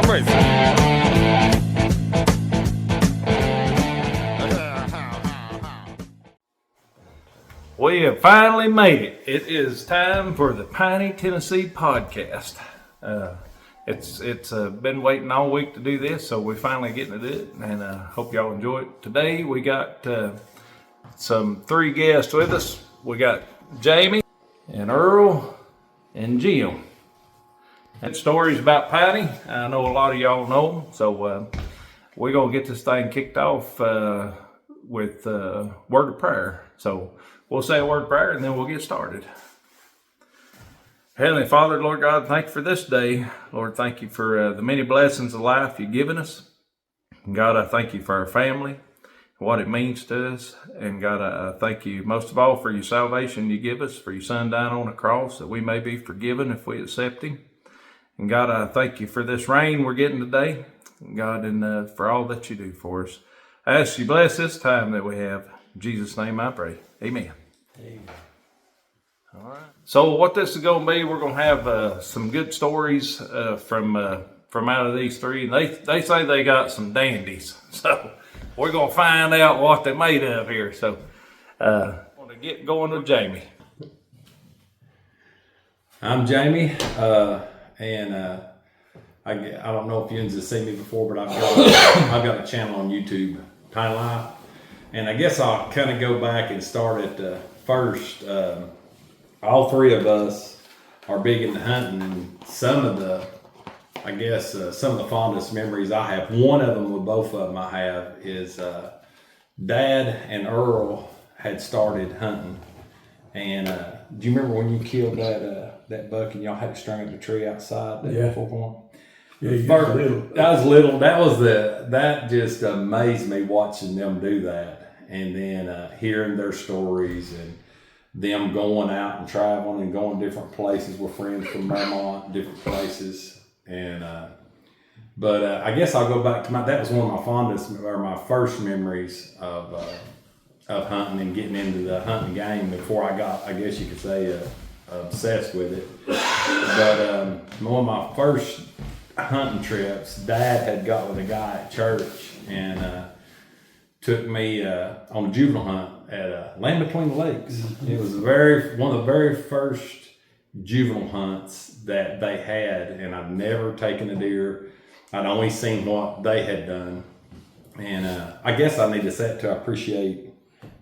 crazy. We have finally made it. It is time for the Piney, Tennessee podcast. It's been waiting all week to do this, so we're finally getting to do it, and hope y'all enjoy it. Today we got some three guests with us. We got Jamie and Earl and Jim. And stories about Piney. I know a lot of y'all know them, so we're gonna get this thing kicked off with word of prayer. So we'll say a word of prayer and then we'll get started. Heavenly Father, Lord God, thank you for this day. Lord, thank you for the many blessings of life you've given us. And God, I thank you for our family, what it means to us. And God, I thank you most of all for your salvation you give us, for your Son dying on the cross, that we may be forgiven if we accept him. And God, I thank you for this rain we're getting today. And God, and for all that you do for us. I ask you bless this time that we have. In Jesus' name I pray. Amen. Amen. All right. So what this is going to be, we're going to have some good stories from out of these three. And they say they got some dandies. So we're going to find out what they're made of here. So I want to get going with Jamie. I'm Jamie, and I don't know if you've seen me before, but I've got a channel on YouTube, Piney Life. And I guess I'll kind of go back and start at first. All three of us are big into hunting. And some of the fondest memories I have, one of them with both of them I have, is Dad and Earl had started hunting. And do you remember when you killed that buck and y'all had to string up the tree outside? Yeah. That just amazed me watching them do that, and then hearing their stories and them going out and traveling and going different places with friends from Vermont, different places. And but I guess I'll go back to that was one of my fondest or my first memories of hunting and getting into the hunting game before I got, I guess you could say, obsessed with it. But one of my first hunting trips, Dad had got with a guy at church and took me on a juvenile hunt at Land Between the Lakes. Mm-hmm. It was one of the very first juvenile hunts that they had, and I'd never taken a deer. I'd only seen what they had done, and I guess I need to say it to appreciate,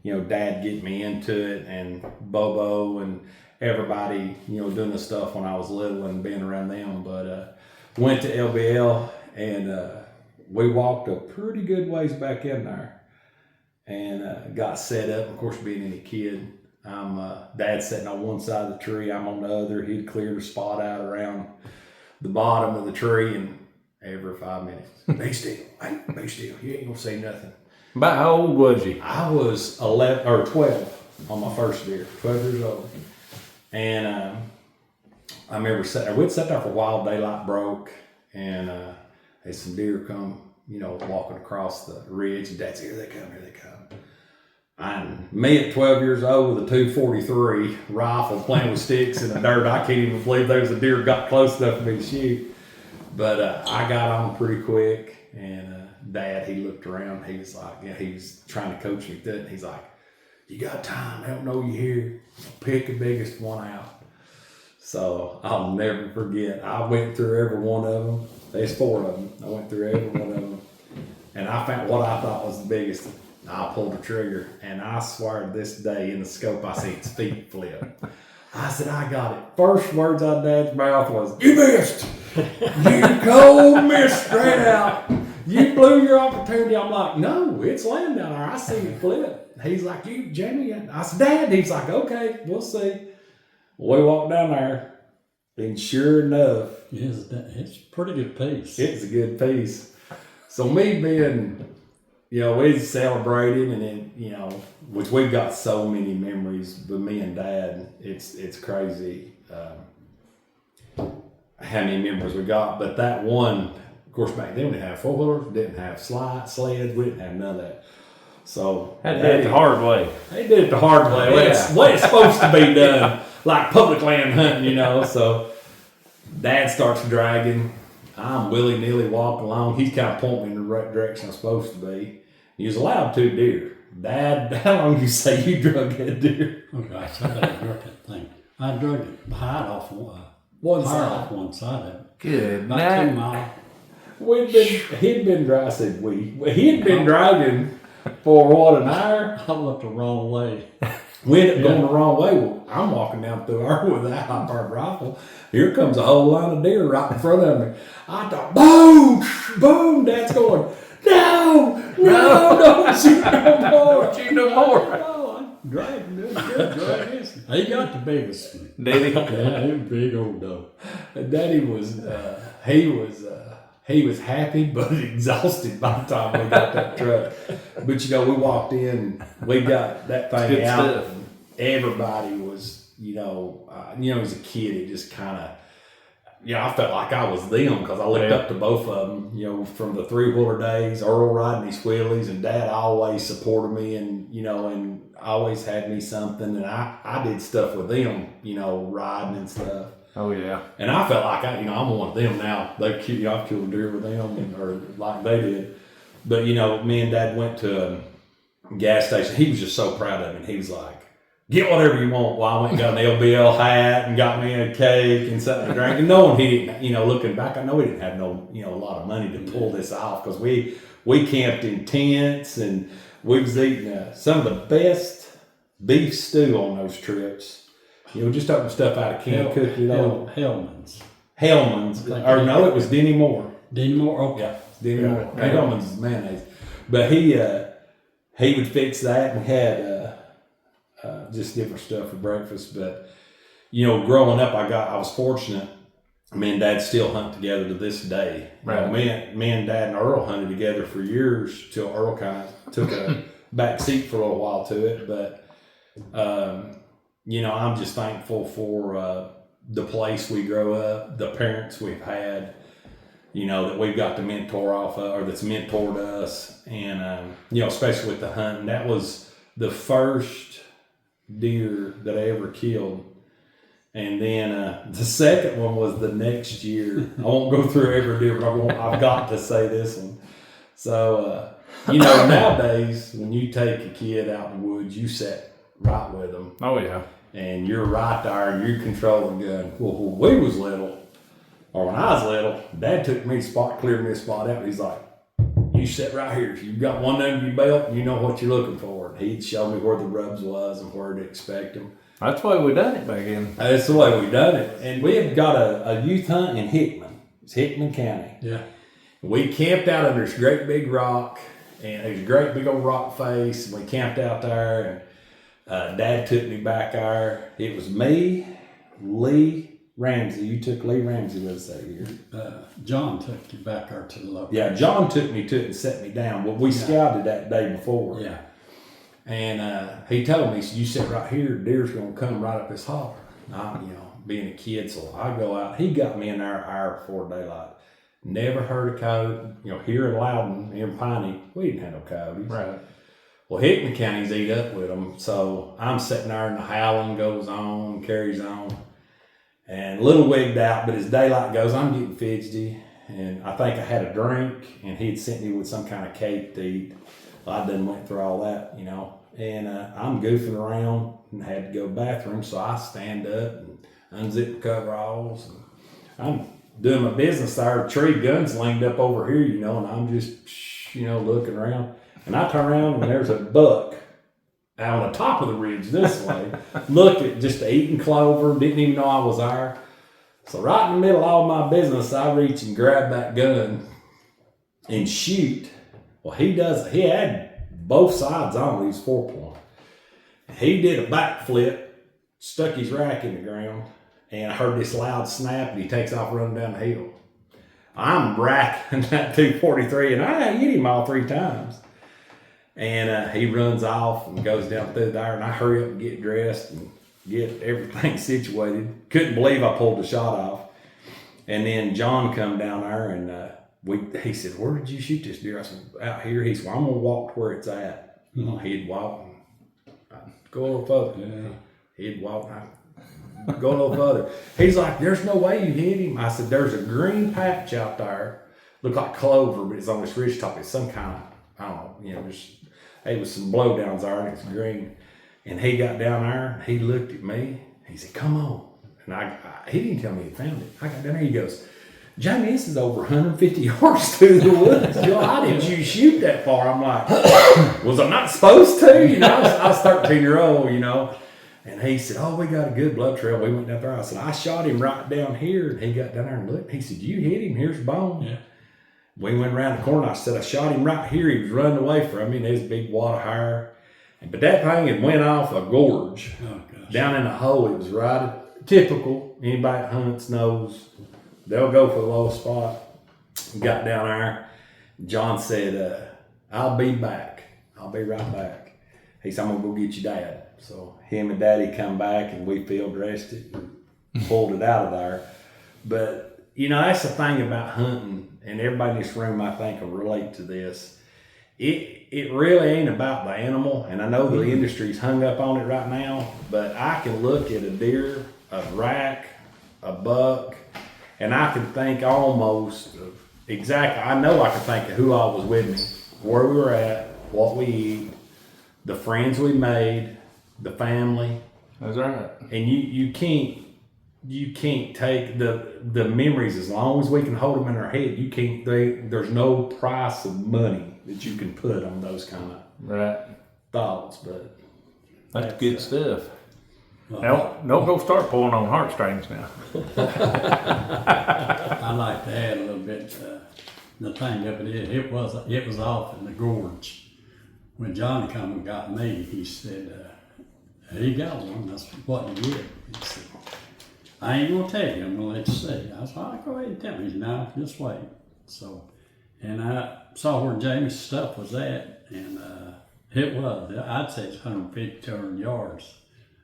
Dad getting me into it, and Bobo and everybody, doing the stuff when I was little and being around them. But went to LBL and we walked a pretty good ways back in there and got set up. Of course, being any kid, Dad's sitting on one side of the tree, I'm on the other. He'd cleared a spot out around the bottom of the tree, and every 5 minutes, be still, hey, be still, you ain't gonna say nothing. About how old was you? I was 11 or 12 on my first deer, 12 years old. And I remember we'd sat there for a while, daylight broke, and had some deer come, walking across the ridge, and Dad's, here they come. And me at 12 years old with a .243 rifle playing with sticks in the dirt, I can't even believe there was a deer got close enough for me to shoot. But I got on pretty quick, and Dad, he looked around, he was like, he was trying to coach me through it, and he's like, you got time, I don't know you here, pick the biggest one out. So I'll never forget, I went through every one of them. There's 4 of them. I went through every one of them, and I found what I thought was the biggest. I pulled the trigger, and I swear to this day in the scope I see its feet flip. I said, I got it. First words out of Dad's mouth was, you missed. You cold missed straight out. You blew your opportunity. I'm like, no, it's laying down there. I see it flip. He's like, you, Jamie? I said, Dad. He's like, okay, we'll see. We walked down there, and sure enough, it's a pretty good piece. It's a good piece. So me being, we celebrated, and then, which we've got so many memories, but me and Dad, it's crazy how many memories we got. But that one, of course, back then we didn't have four-wheelers, didn't have sleds, we didn't have none of that. So had to do it the hard way. They did it the hard way. Yeah. It's the way it's supposed to be done, like public land hunting, So Dad starts dragging. I'm willy-nilly walking along. He's kind of pointing me in the right direction I'm supposed to be. He was allowed 2 deer. Dad, how long you say you drug that deer? Oh gosh, I better drug that thing. I drug it hide off One fire side. off one side of it. Good About night. 2 miles. He'd been driving. I said he'd been driving for what, an hour? I looked the wrong way. We ended up going the wrong way. Well, I'm walking down through there with that hot-powered rifle. Here comes a whole line of deer right in front of me. I thought, boom, boom. Dad's going, no, don't shoot no more. Don't shoot no more. Oh, I dragged him. Drag this. He got the biggest one. Did he? Yeah, he was a big old dog. Daddy was, he was happy but exhausted by the time we got that truck. But we walked in, we got that thing Good out. stuff. And everybody was, as a kid, it just kind of, I felt like I was them because I looked up to both of them, from the 3-wheeler days, Earl riding these wheelies, and Dad always supported me and, and always had me something. And I did stuff with them, riding and stuff. Oh yeah. And I felt like I'm one of them now. They've I've killed a deer with them, or like they did. But me and Dad went to a gas station. He was just so proud of me. He was like, "Get whatever you want." Well, I went and got an LBL hat and got me a cake and something to drink. And knowing he didn't, looking back, I know we didn't have a lot of money to pull this off because we camped in tents and we was eating some of the best beef stew on those trips. Just open stuff out of camp, cook it on. Hellman's. Or no, it was Denny Moore. Denny Moore? Okay. Yeah, Denny Moore. Hellman's is mayonnaise. But he would fix that and had just different stuff for breakfast. But, growing up, I was fortunate. Me and Dad still hunt together to this day. Right. Me and Dad and Earl hunted together for years till Earl kind of took a back seat for a little while to it. But, I'm just thankful for the place we grow up, the parents we've had, that we've got to mentor off of, or that's mentored us. And, especially with the hunting, that was the first deer that I ever killed. And then the second one was the next year. I won't go through every deer, but I've got to say this one. So, nowadays, when you take a kid out in the woods, you sit right with them. Oh yeah. And you're right there and you control the gun. Well, when we was little, or when I was little, Dad took me cleared me a spot out. He's like, you sit right here. If you've got one under your belt, you know what you're looking for. And he'd show me where the rubs was and where to expect them. That's why we done it back then. That's the way we done it. And we had got a youth hunt in Hickman. It's Hickman County. Yeah. We camped out under this great big rock, and it was a great big old rock face. And we camped out there, and Dad took me back there. It was me, Lee Ramsey. You took Lee Ramsey with us that year. John took you back there to the location. Yeah, John took me to it and set me down. But we scouted that day before. Yeah. And he told me, he said, you sit right here, deer's going to come right up this holler. I, being a kid, so I go out. He got me in there an hour before daylight. Never heard a coyote. Here in Loudon, in Piney, we didn't have no coyotes. Right. Well, Hickman County's eat up with them. So I'm sitting there and the howling goes on, carries on. And a little wigged out, but as daylight goes, I'm getting fidgety. And I think I had a drink, and he'd sent me with some kind of cake to eat. I done went through all that, And I'm goofing around and had to go to the bathroom, so I stand up and unzip the coveralls. And I'm doing my business there. A tree gun's linked up over here, and I'm just, looking around. And I turn around and there's a buck out on the top of the ridge this way. Looked at just eating clover, didn't even know I was there. So right in the middle of all my business, I reach and grab that gun and shoot. Well, he had both sides on. He was 4-point. He did a backflip, stuck his rack in the ground, and I heard this loud snap, and he takes off running down the hill. I'm racking that 243, and I hit him all 3 times. And he runs off and goes down through there, and I hurry up and get dressed and get everything situated. Couldn't believe I pulled the shot off. And then John come down there, and he said, where did you shoot this deer? I said, out here. He said, well, I'm going to walk to where it's at. He'd walk and I'd go over further. Yeah. He'd walk. go a little further. He's like, there's no way you hit him. I said, there's a green patch out there. Look like clover, but it's on this ridge top. It's some kind of, I don't know, it was some blowdowns there and it's green. And he got down there, he looked at me, he said, come on. And he didn't tell me he found it. I got down there, he goes, Jamie, this is over 150 yards through the woods. How did you shoot that far? I'm like, was I not supposed to? I was 13-year-old, And he said, oh, we got a good blood trail. We went down there. I said, I shot him right down here. And he got down there and looked. He said, you hit him. Here's bone. Yeah. We went around the corner. I said, I shot him right here. He was running away from me. And there's a big wad of hair. But that thing had went off a gorge down in a hole. It was right typical. Anybody that hunts knows. They'll go for the lowest spot. Got down there. John said, I'll be back. I'll be right back. He said, I'm going to go get your dad. So him and Daddy come back and we field dressed it and pulled it out of there. But, that's the thing about hunting. And everybody in this room, I think, will relate to this. It really ain't about the animal. And I know the industry's hung up on it right now. But I can look at a deer, a rack, a buck, and I can think almost of exactly, I know I can think of who all was with me, where we were at, what we eat, the friends we made, the family. That's right. And you can't take the memories as long as we can hold them in our head. There's no price of money that you can put on those kind of thoughts. But that's good stuff. Don't go start pulling on heartstrings now. I like to add a little bit. The thing of it is, it was off in the gorge. When Johnny come and got me, he said, he got one. That's what he did. He said, I ain't gonna tell you. I'm gonna let you see. I said, all right, go ahead and tell me. He said, no, just wait. So, and I saw where Jamie's stuff was at, and it was. I'd say it's 150, 200 yards.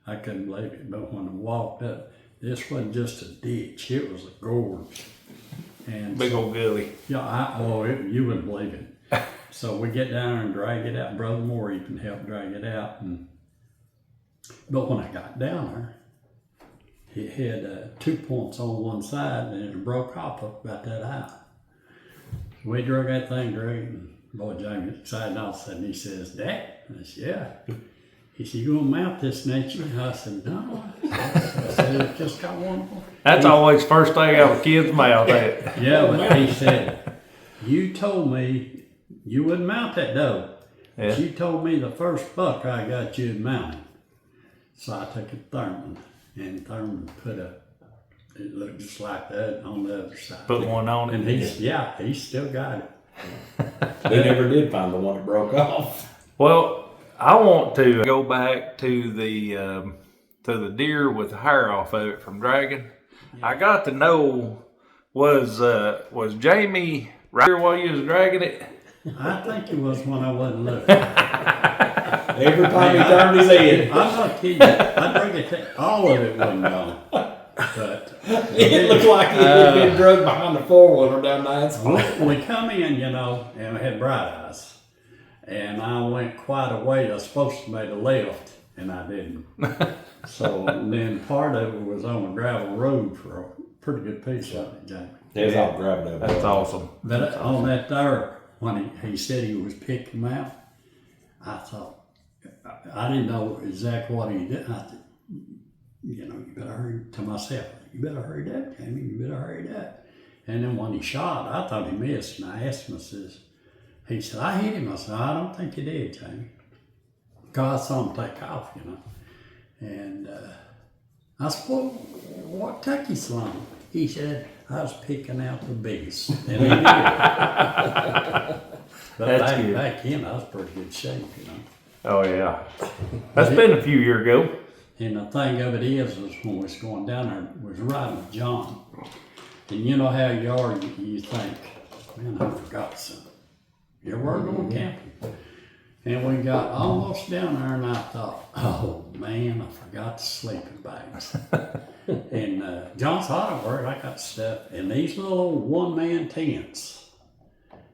I couldn't believe it, but when I walked up, this wasn't just a ditch, it was a gorge. And big old gully. Yeah, you wouldn't believe it. So we get down there and drag it out. Brother Moore even helped drag it out. But when I got down there, it had 2 points on one side and it broke off about that high. So we drug that thing, and boy, Jamie was excited all of a sudden. He says, Dad? I said, yeah. He said, you gonna mount this, ain't you? I said, no. I said, it just got one. That's always first thing out of a kid's mouth, ain't it? Yeah, but he said, you told me you wouldn't mount that doe. Yeah. But you told me the first buck I got you mounted. So I took it to Thurman, and Thurman put it looked just like that on the other side. Put one on it? And he still got it. They never did find the one that broke off. Well, I want to go back to the deer with the hair off of it from dragging. Yeah. I got to know, was Jamie right here while you was dragging it? I think it was when I wasn't looking. Every time he turned his head. I'm not kidding you. I drag it, all of it wasn't gone. But it looked like he had been drugged behind the four-wheeler down there. We come in, and we had bright eyes. And I went quite a way. I was supposed to make a left, and I didn't. So then part of it was on a gravel road for a pretty good piece of it, Jamie. It's all gravel. That's awesome. But on that there, when he said he was picking them out, I thought, I didn't know exactly what he did. I thought, you better hurry, to myself, you better hurry that, Jamie, you better hurry that. And then when he shot, I thought he missed, and I asked him, he said, I hit him. I said, I don't think you did, Jamie. Because I saw him take off, And I said, well, what took you so long? He said, I was picking out the biggest. And he did. But back then, I was pretty good shape, Oh, yeah. That's been a few years ago. And the thing of it is when we was going down there, we was riding with John. And you know how you are, you think, man, I forgot something. You were going camping. And we got almost down there, and I thought, oh man, I forgot the sleeping bags. And John thought I worried, I got stuff. And these little one-man tents,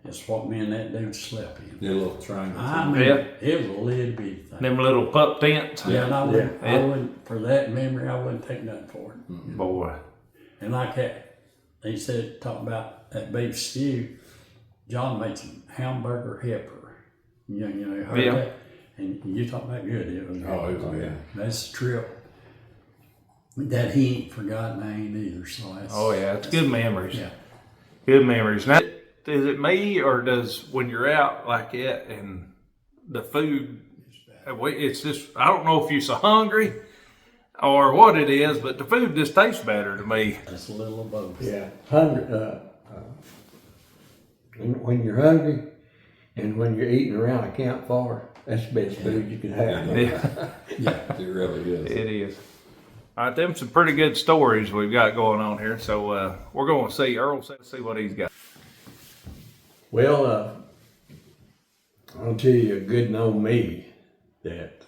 It's what me and that dude slept in. Your little triangle. I mean, Yeah. it was a little bitty thing. Them little pup tents. Yeah, and I Yeah. wouldn't, for that memory, I wouldn't take nothing for it. Boy. And like that, they said, talk about that beef stew, John made some hamburger heifer. You heard Yeah. that? And you talk about good, it was Oh, it was good. That's a trip. That he ain't forgotten, I ain't either, so that's... Oh yeah, it's good memories. Yeah. Good memories. Now, is it me or does when you're out like that and the food, it's just, I don't know if you're so hungry or what it is, but the food just tastes better to me. It's a little of both. Yeah, when you're hungry and when you're eating around a campfire, that's the best food you can have. Yeah, It really is. it is. All right, them some pretty good stories we've got going on here. So we're going to see Earl, see what he's got. Well, I'll tell you a good known me that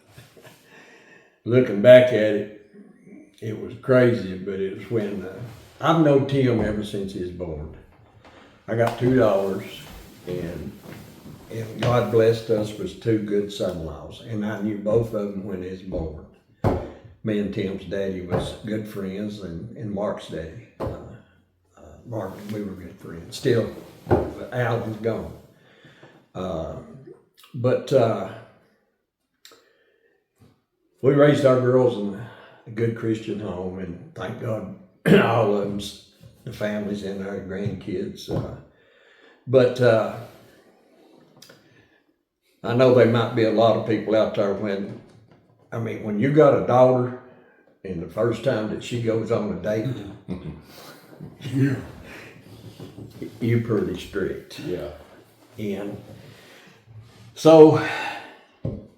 looking back at it, it was crazy, but it was when I've known Tim ever since he was born. I got 2 daughters, and God blessed us with 2 good son-in-laws, and I knew both of them when they was born. Me and Tim's daddy was good friends, and Mark's daddy, Mark, we were good friends. Still, Alan's gone. But we raised our girls in a good Christian home, and thank God all of them's, the families and our grandkids. But I know there might be a lot of people out there when you got a daughter and the first time that she goes on a date, you're pretty strict. Yeah. And so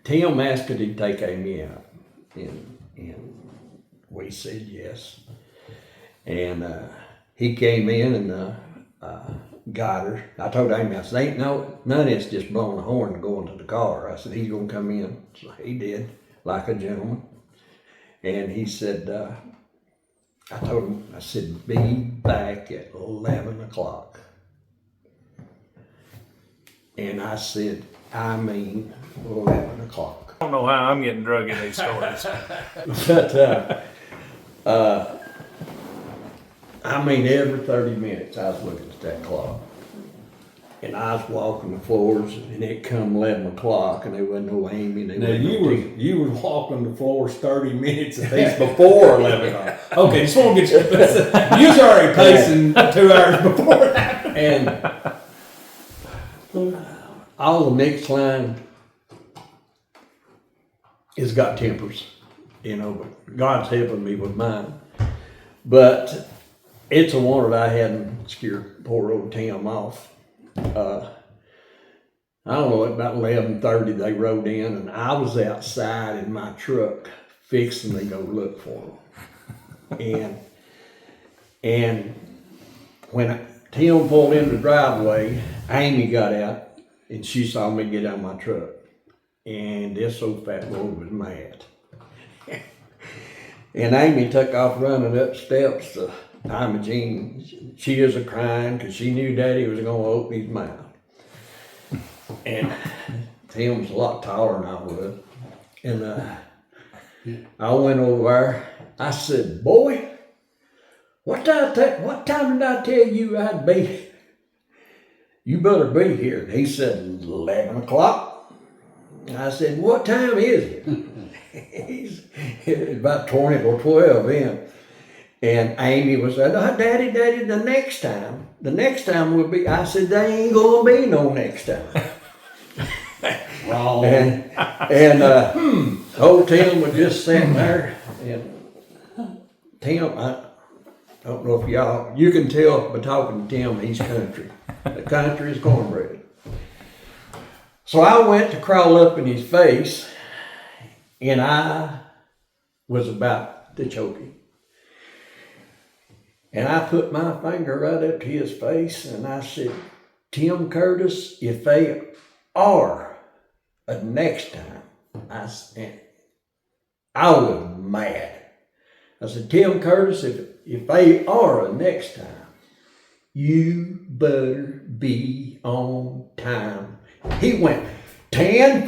Tim asked if he'd take Amy out, and we said yes. And he came in and got her. I told Amy, I said, ain't none of this just blowing a horn and going to the car. I said, he's gonna come in. So he did, like a gentleman. And he said, I told him, I said, be back at 11 o'clock. And I said, I mean 11 o'clock. I don't know how I'm getting drug in these stories. But, I mean, every 30 minutes I was looking at that clock. And I was walking the floors, and it come 11 o'clock, and there wasn't no Amy. Now you was walking the floors 30 minutes at least before 11 o'clock. Okay, just want to get you. You was already pacing 2 hours before that. And all the next line has got tempers, but God's helping me with mine. But it's a wonder that I hadn't scared poor old Tim off. I don't know, about 11:30 they rode in, and I was outside in my truck fixing to go look for them. And when Tim pulled in the driveway, Amy got out, and she saw me get out of my truck. And this old fat boy was mad. And Amy took off running up steps to Imogene. She was crying because she knew Daddy was going to open his mouth. And Tim's a lot taller than I was. And I went over there. I said, boy, what time did I tell you I'd be? You better be here. And he said, 11 o'clock. I said, what time is it? It's about 20 or 12 in. And Amy was saying, oh, Daddy, the next time will be, I said, there ain't gonna be no next time. Wrong. And old Tim was just sitting there, and Tim, I don't know if you can tell by talking to Tim, he's country. The country is cornbread. So I went to crawl up in his face, and I was about to choke him. And I put my finger right up to his face, and I said, Tim Curtis, if they are next time, I was mad. I said, Tim Curtis, if they are next time, you better be on time. He went, 10-4.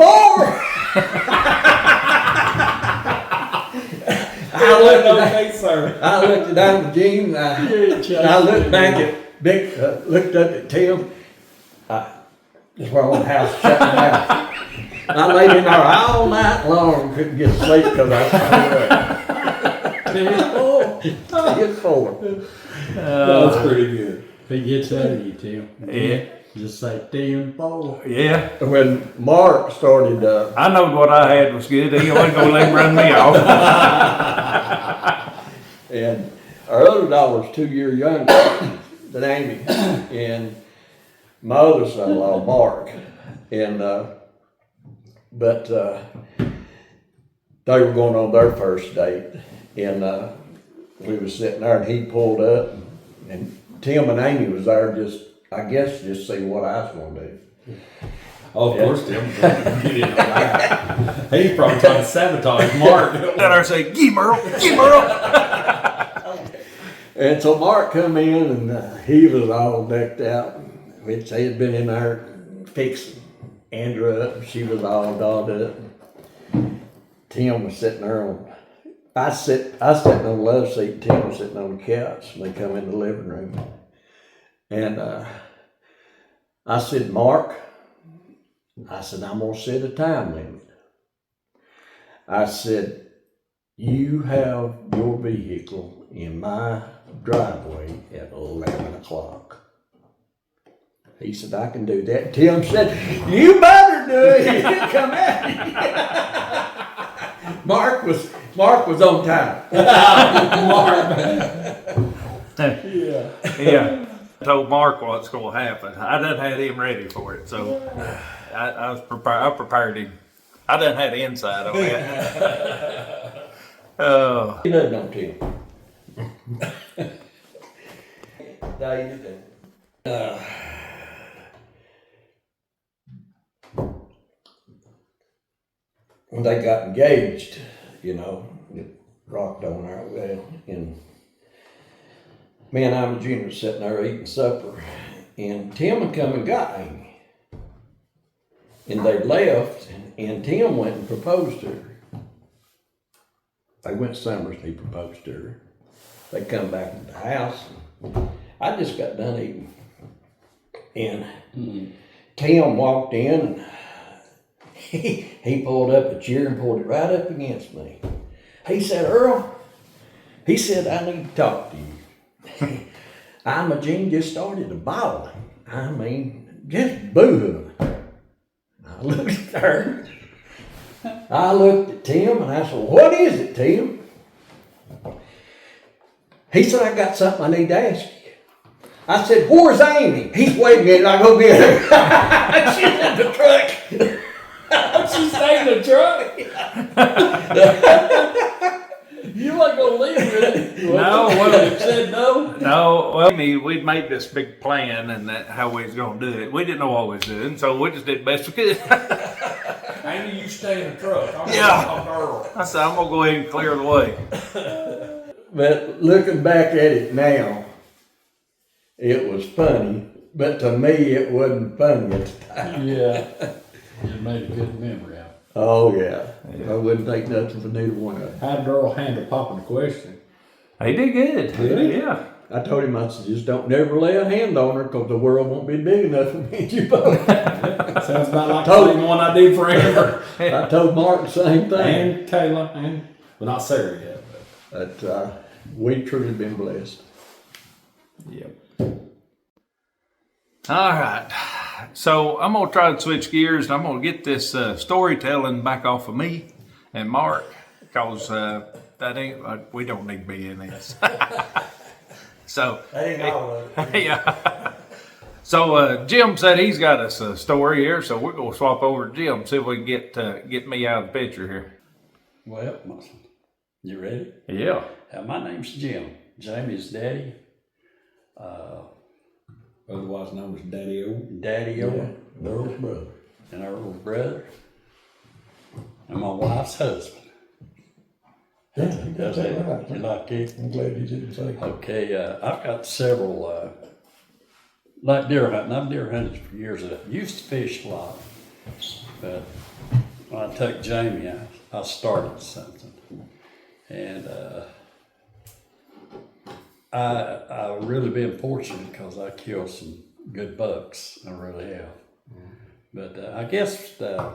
I looked down at Gene, I looked back at Vic, looked up at Tim. Just went on the house, shut my mouth. I laid in there all night long, couldn't get sleep because I was 10-4. That's pretty good. If he gets out of you, Tim. Yeah. Just say 10-4. Yeah. When Mark started, I know what I had was good. He wasn't going to let him run me off. and our other daughter was 2 years younger than Amy, and my other son-in-law, Mark, and but they were going on their first date, and we was sitting there, and he pulled up, and Tim and Amy was there just see what I was going to do. Oh, of course, Tim. He's probably trying to sabotage Mark. And I say, "Get him, Earl. Get him, Earl." And so Mark come in, and he was all decked out, which he had been in there fixing Andrew up. She was all dolled up. Tim was sitting there on. I sitting on the love seat. Tim was sitting on the couch. And they come in the living room, and I said, Mark, I said, I'm gonna set a time limit. I said, you have your vehicle in my driveway at 11 o'clock. He said, I can do that. Tim said, you better do it. Come at me. Mark was on time. Yeah. I told Mark what's going to happen. I done had him ready for it, so I was prepared. I prepared him. I done had the inside on that. Oh. He doesn't know Tim. David and when they got engaged, it rocked on our well, and me and I'm Junior sitting there eating supper, and Tim had come and got Amy, and they left, and Tim went and proposed to her. They went to Summers, he proposed to her. They come back to the house. I just got done eating, and Tim walked in, and he pulled up a chair and pulled it right up against me. He said, Earl, he said, I need to talk to you. Imogene just started to bawl. I mean, just boo-hooing. I looked at her. I looked at Tim and I said, what is it, Tim? He said, I got something I need to ask you. I said, where's Amy? He's waving at it. I go get her. She's in the truck. She stayed in the truck. You weren't gonna leave with it. No, You said no. No, well, we'd made this big plan and that how we was going to do it. We didn't know what we was doing, so we just did the best we could. Amy, you stay in the truck. Yeah. I said, I'm going to go ahead and clear the way. But looking back at it now, it was funny, but to me it wasn't funny at the time. Yeah. You made a good memory out of it. Oh yeah. I wouldn't take nothing for neither one of them. How'd Earl handle popping the question? He did good. Did he? Yeah. I told him, I said, just don't never lay a hand on her because the world won't be big enough for me and you both. Sounds about like the same one I did for Amber. I told Mark the same thing. And Kayla. And, well, not Sarah yet. But we truly been blessed. Yep. All right. So I'm going to try to switch gears and I'm going to get this storytelling back off of me and Mark because that ain't, we don't need to be in this. So, yeah. So Jim said he's got us a story here, so we're going to swap over to Jim, see if we can get me out of the picture here. Well, you ready? Yeah. My name's Jim. Jamie's daddy. Otherwise known as Daddy O. Daddy O. Earl's brother. And Earl's brother. And my wife's husband. That's it. right. You like it? I'm glad you didn't say. Okay, I've got several like deer hunting. I've deer hunted for years. I used to fish a lot, but when I took Jamie, I started something, and I've really been fortunate because I killed some good bucks. I really have. But I guess the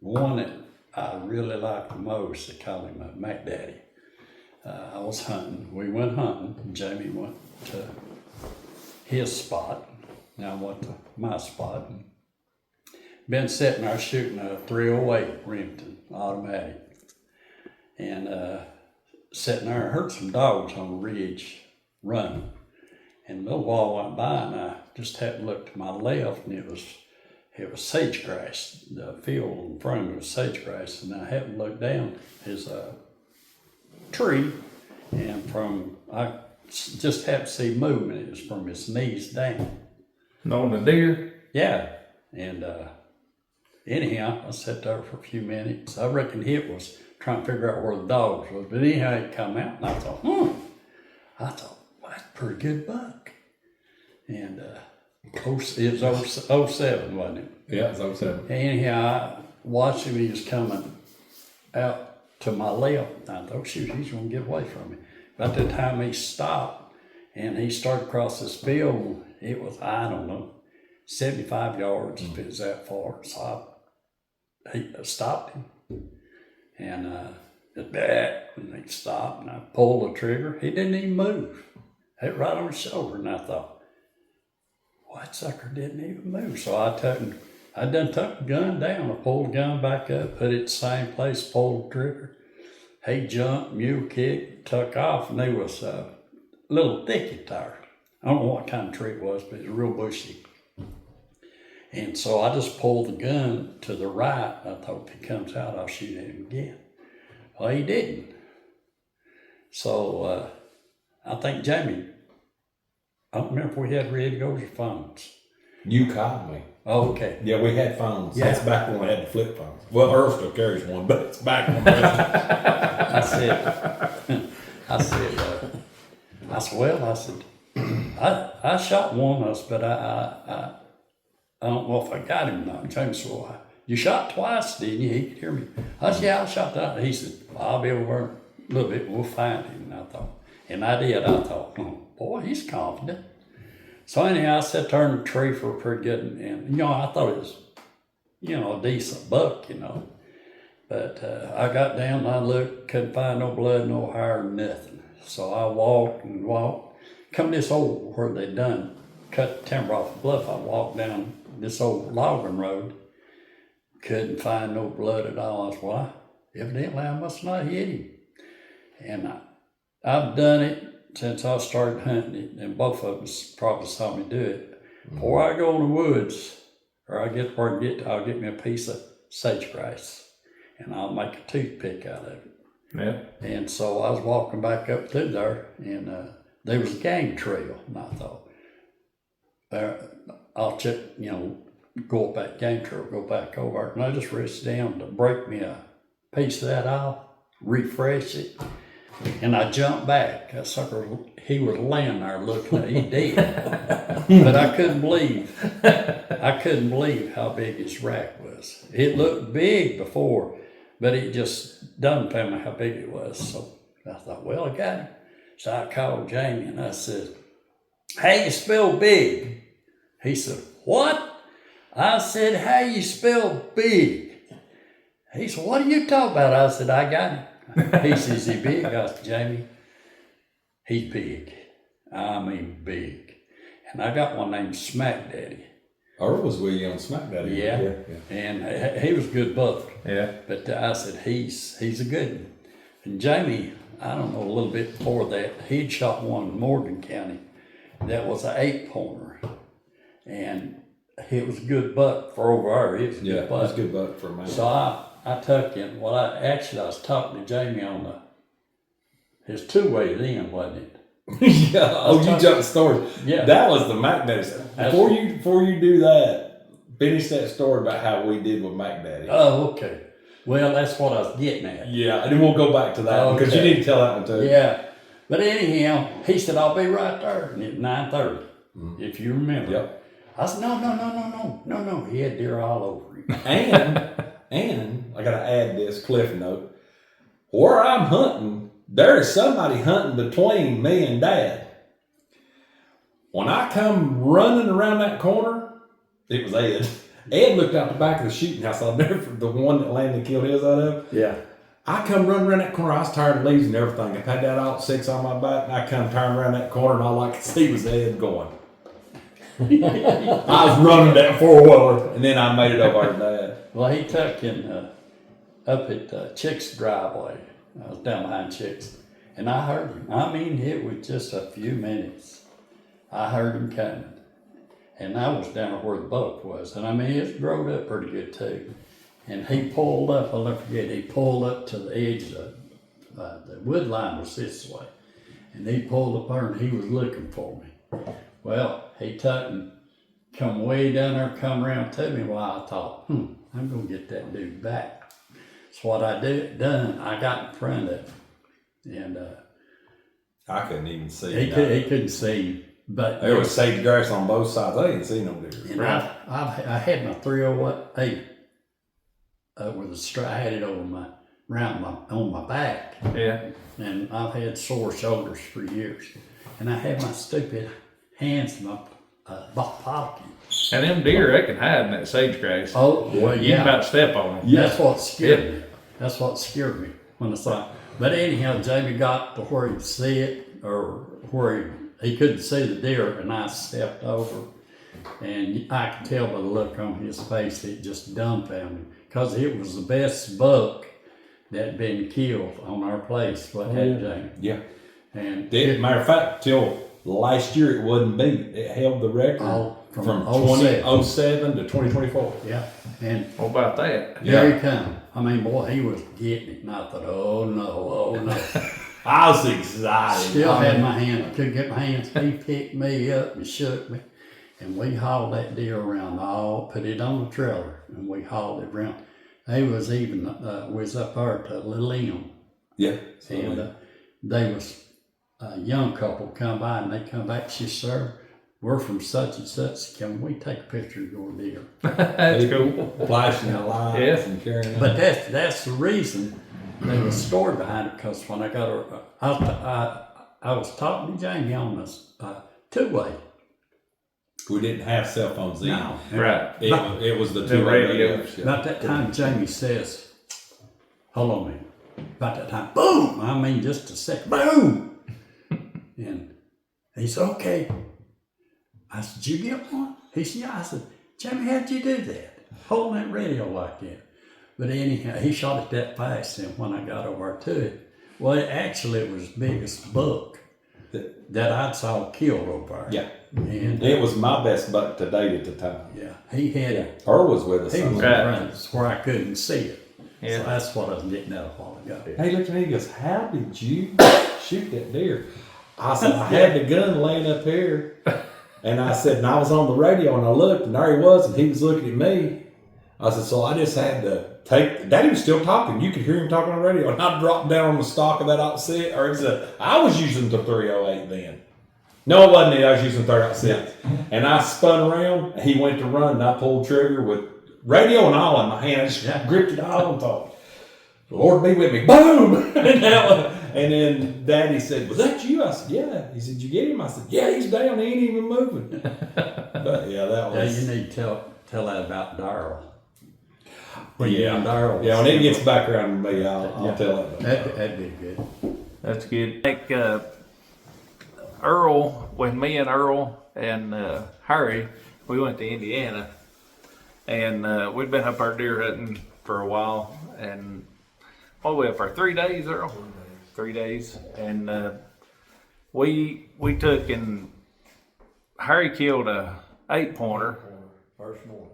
one that I really liked the most, they called him Mac Daddy. I was hunting. We went hunting. Jamie went to his spot. And I went to my spot. And been sitting there shooting a 308 Remington automatic. And sitting there, I heard some dogs on the ridge running. And a little while went by, and I just happened to look to my left, and it was sagegrass. The field in front of me was sagegrass, and I happened to look down. There's a tree, and I just happened to see movement. It was from his knees down. On the deer? Yeah, and anyhow, I sat there for a few minutes. I reckon it was trying to figure out where the dogs was, but anyhow, it come out, and I thought, well, that's a pretty good buck. And it was 07, wasn't it? Yeah, it's 07. Anyhow, I watched him. He was coming out to my left. I thought, shoot, he's going to get away from me. About the time he stopped and he started across this field, it was, I don't know, 75 yards if it was that far. So he stopped him. And and he stopped, and I pulled the trigger. He didn't even move. Hit right on his shoulder, and I thought, that sucker didn't even move. So I done took the gun down. I pulled the gun back up, put it in the same place, pulled the trigger. He jumped, mule kicked, took off, and there was a little thicket there. I don't know what kind of tree it was, but it was real bushy. And so I just pulled the gun to the right. I thought if he comes out, I'll shoot at him again. Well, he didn't. So I think Jamie, I don't remember if we had radios or phones. You called me. Oh, okay. Yeah, we had phones. Yeah. That's back when we had the flip phones. Well, Earl still carries one, but it's back when I said, I shot one of us, but I don't know if I got him or not. Jamie said, well, you shot twice, didn't you? He could hear me. I said, yeah, I shot that. He said, well, I'll be over a little bit, we'll find him. And I did. I thought, boy, he's confident. So anyhow, I sat there in the tree for a pretty good, and I thought it was, a decent buck, But I got down and I looked, couldn't find no blood, no hair, nothing. So I walked and walked. Come this old, where they done cut the timber off the bluff, I walked down this old logging road. Couldn't find no blood at all. I said, well, evidently I must not hit him. And I've done it since I started hunting it, and both of us probably saw me do it. Before I go in the woods, or I get where I get, I'll get me a piece of sagegrass, and I'll make a toothpick out of it. Yeah. And so I was walking back up through there, and there was a game trail, and I thought, I'll check, go up that game trail, go back over, and I just reached down to break me a piece of that off, refresh it. And I jumped back. That sucker, he was laying there looking at it. He dead. But I couldn't believe how big his rack was. It looked big before, but it just done tell me how big it was. So I thought, well, I got him. So I called Jamie and I said, how you spell big? He said, what? I said, how you spell big? He said, what are you talking about? I said, I got him. He says, is he big? I said, Jamie, he's big. I mean big. And I got one named Smack Daddy. Earl was with you on Smack Daddy. Yeah. And he was a good buck. Yeah. But I said, he's a good one. And Jamie, I don't know, a little bit before that, he'd shot one in Morgan County that was an 8-pointer. And it was a good buck for over there. It was a good buck. It was a good buck for a man. So I took him. Well, I was talking to Jamie on his 2-way then, wasn't it? Yeah. Oh, you jumped the story. Yeah. That was the Mac Daddy stuff. Before you do that, finish that story about how we did with Mac Daddy. Oh, okay. Well, that's what I was getting at. Yeah, and then we'll go back to that one because you need to tell that one too. Yeah. But anyhow, he said, I'll be right there at 9:30. if you remember. Yep. I said, no. He had deer all over him. And I gotta add this cliff note. Where I'm hunting, there is somebody hunting between me and Dad. When I come running around that corner, it was Ed. Ed looked out the back of the shooting house. I'll never, the one that Landon killed his out of. Yeah. I come running around that corner. I was tired of leaves and everything. I had that alt 6 on my back, and I come turning around that corner, and all I could see was Ed going. I was running that 4-wheeler, and then I made it over to Dad. Well, he took in up at Chick's driveway. I was down behind Chick's, and I heard him. I mean, it was just a few minutes. I heard him coming, and I was down where the buck was, and I mean, it's growed up pretty good too. And he pulled up. I'll never forget. He pulled up to the edge of the wood line was this way, and he pulled up there, and he was looking for me. Well, he took and come way down there, come around to me. Well, I thought, I'm gonna get that dude back. So what I done, I got in front of him, and I couldn't even see he him. couldn't see him, but There was sage grass on both sides. I didn't see no deer. and I had my 308 with a strap. I had it over on my back, Yeah. and I've had sore shoulders for years, and I had my stupid hands in my pocket. And them deer, they can hide in that sage grass. Oh, well, You can yeah. about step on them. That's what scared me. That's what scared me when I saw it. But anyhow, Jamie got to where he'd see it, or where he couldn't see the deer, and I stepped over. And I could tell by the look on his face, it just dumbfounded him. Because it was the best buck that had been killed on our place, what had Jamie. Yeah. And Matter of fact, till last year it wasn't beat. It held the record from 2007 to 2024. yeah, and What about that? here he come. I mean, boy, he was getting it. And I thought, oh no. I was excited. Still had my hand. I couldn't get my hands. He picked me up and shook me. And we hauled that deer around, put it on the trailer, and we hauled it around. They was even, was up there to Little M. Yeah. And they was a young couple come by, and they come back. She said, sir, we're from such and such. Can we take a picture of your deer? That's cool. Flashing the lights Yeah. and carrying on. But that's the reason there was a story behind it, because when I got her, I was talking to Jamie on this two-way. We didn't have cell phones then. No. Right. It was the The two radio. radios. About that time, Jamie says, hold on a minute. About that time, boom! I mean, just a second, boom! And he said, okay. I said, did you get one? He said, yeah. I said, Jamie, how'd you do that? Holding that radio like that. But anyhow, he shot it that fast, and when I got over to it, well, it was the biggest buck that I'd saw killed over there. Yeah. And It was my best buck to date at the time. yeah, he had it. Earl was with us. He was in Right. front of us where I couldn't see it. Yeah. So that's what I was getting at a while ago. He looked at me and goes, how did you shoot that deer? I said, I had the gun laying up here. And I said, and I was on the radio, and I looked, and there he was, and he was looking at me. I said, so I just had to Daddy was still talking. You could hear him talking on the radio. And I dropped down on the stock of that outset, I was using the 308 then. No, it wasn't it. I was using 306. And I spun around, and he went to run, and I pulled trigger with radio and all in my hand. I just gripped it all and thought, Lord be with me. Boom! And then Daddy said, was that you? I said, yeah. He said, you get him? I said, yeah, he's down. He ain't even moving. But yeah, that was. Yeah, you need to tell that about Darrell. Yeah, Darrell. yeah. When it gets back around to me, I'll tell it. That'd be good. That's good. Like Earl, when me and Earl and Harry, we went to Indiana, and we'd been up there deer hunting for a while, and what we up for 3 days, Earl? 3 days, and we took and Harry killed a 8-pointer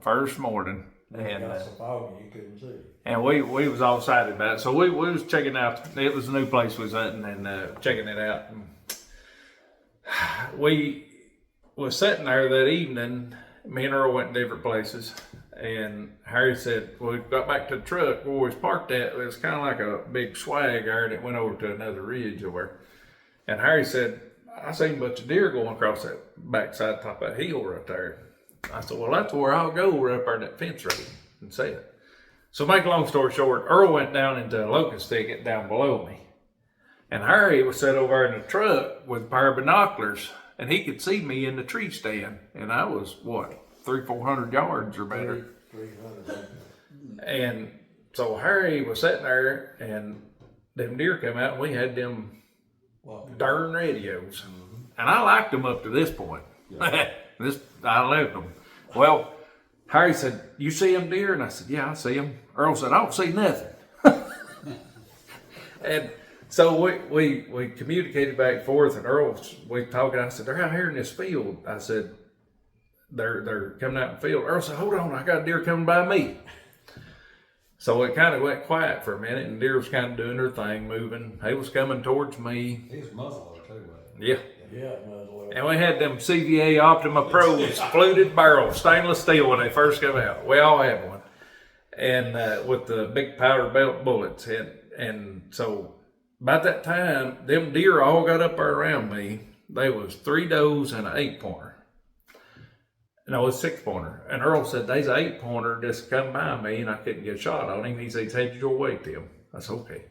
first morning. And got so foggy you couldn't see. and we was all excited about it. So we was checking out. It was a new place we was hunting and checking it out. And we was sitting there that evening. Me and Earl went in different places. And Harry said, we got back to the truck where we was parked at. It was kind of like a big swag there, and it went over to another ridge over. And Harry said, I seen a bunch of deer going across that backside top of that hill right there. I said, well, that's where I'll go. We're up there in that fence road and see it. So make a long story short, Earl went down into a locust thicket down below me. And Harry was sat over in the truck with a pair of binoculars, and he could see me in the tree stand. And I was, 300-400 yards or better. 300. And so Harry was sitting there, and them deer come out, and we had them darn radios. And I liked them up to this point. I loved them. Well, Harry said, you see them deer? And I said, yeah, I see them. Earl said, I don't see nothing. And so we communicated back and forth, and Earl, we talking. I said, they're out here in this field. I said, they're coming out in the field. Earl said, hold on, I got a deer coming by me. So it kind of went quiet for a minute, and deer was kind of doing their thing, moving. They was coming towards me. He was muzzleloader too, Yeah. Yeah, And we had them CVA Optima Pros, fluted barrel, stainless steel when they first come out. We all had one. And with the big powder belt bullets. And so about that time, them deer all got up there around me. They was 3 does and an 8-pointer. No, it's 6-pointer. And Earl said, there's an 8-pointer just come by me and I couldn't get a shot on him. He said, he's headed your way, Tim. I said, okay.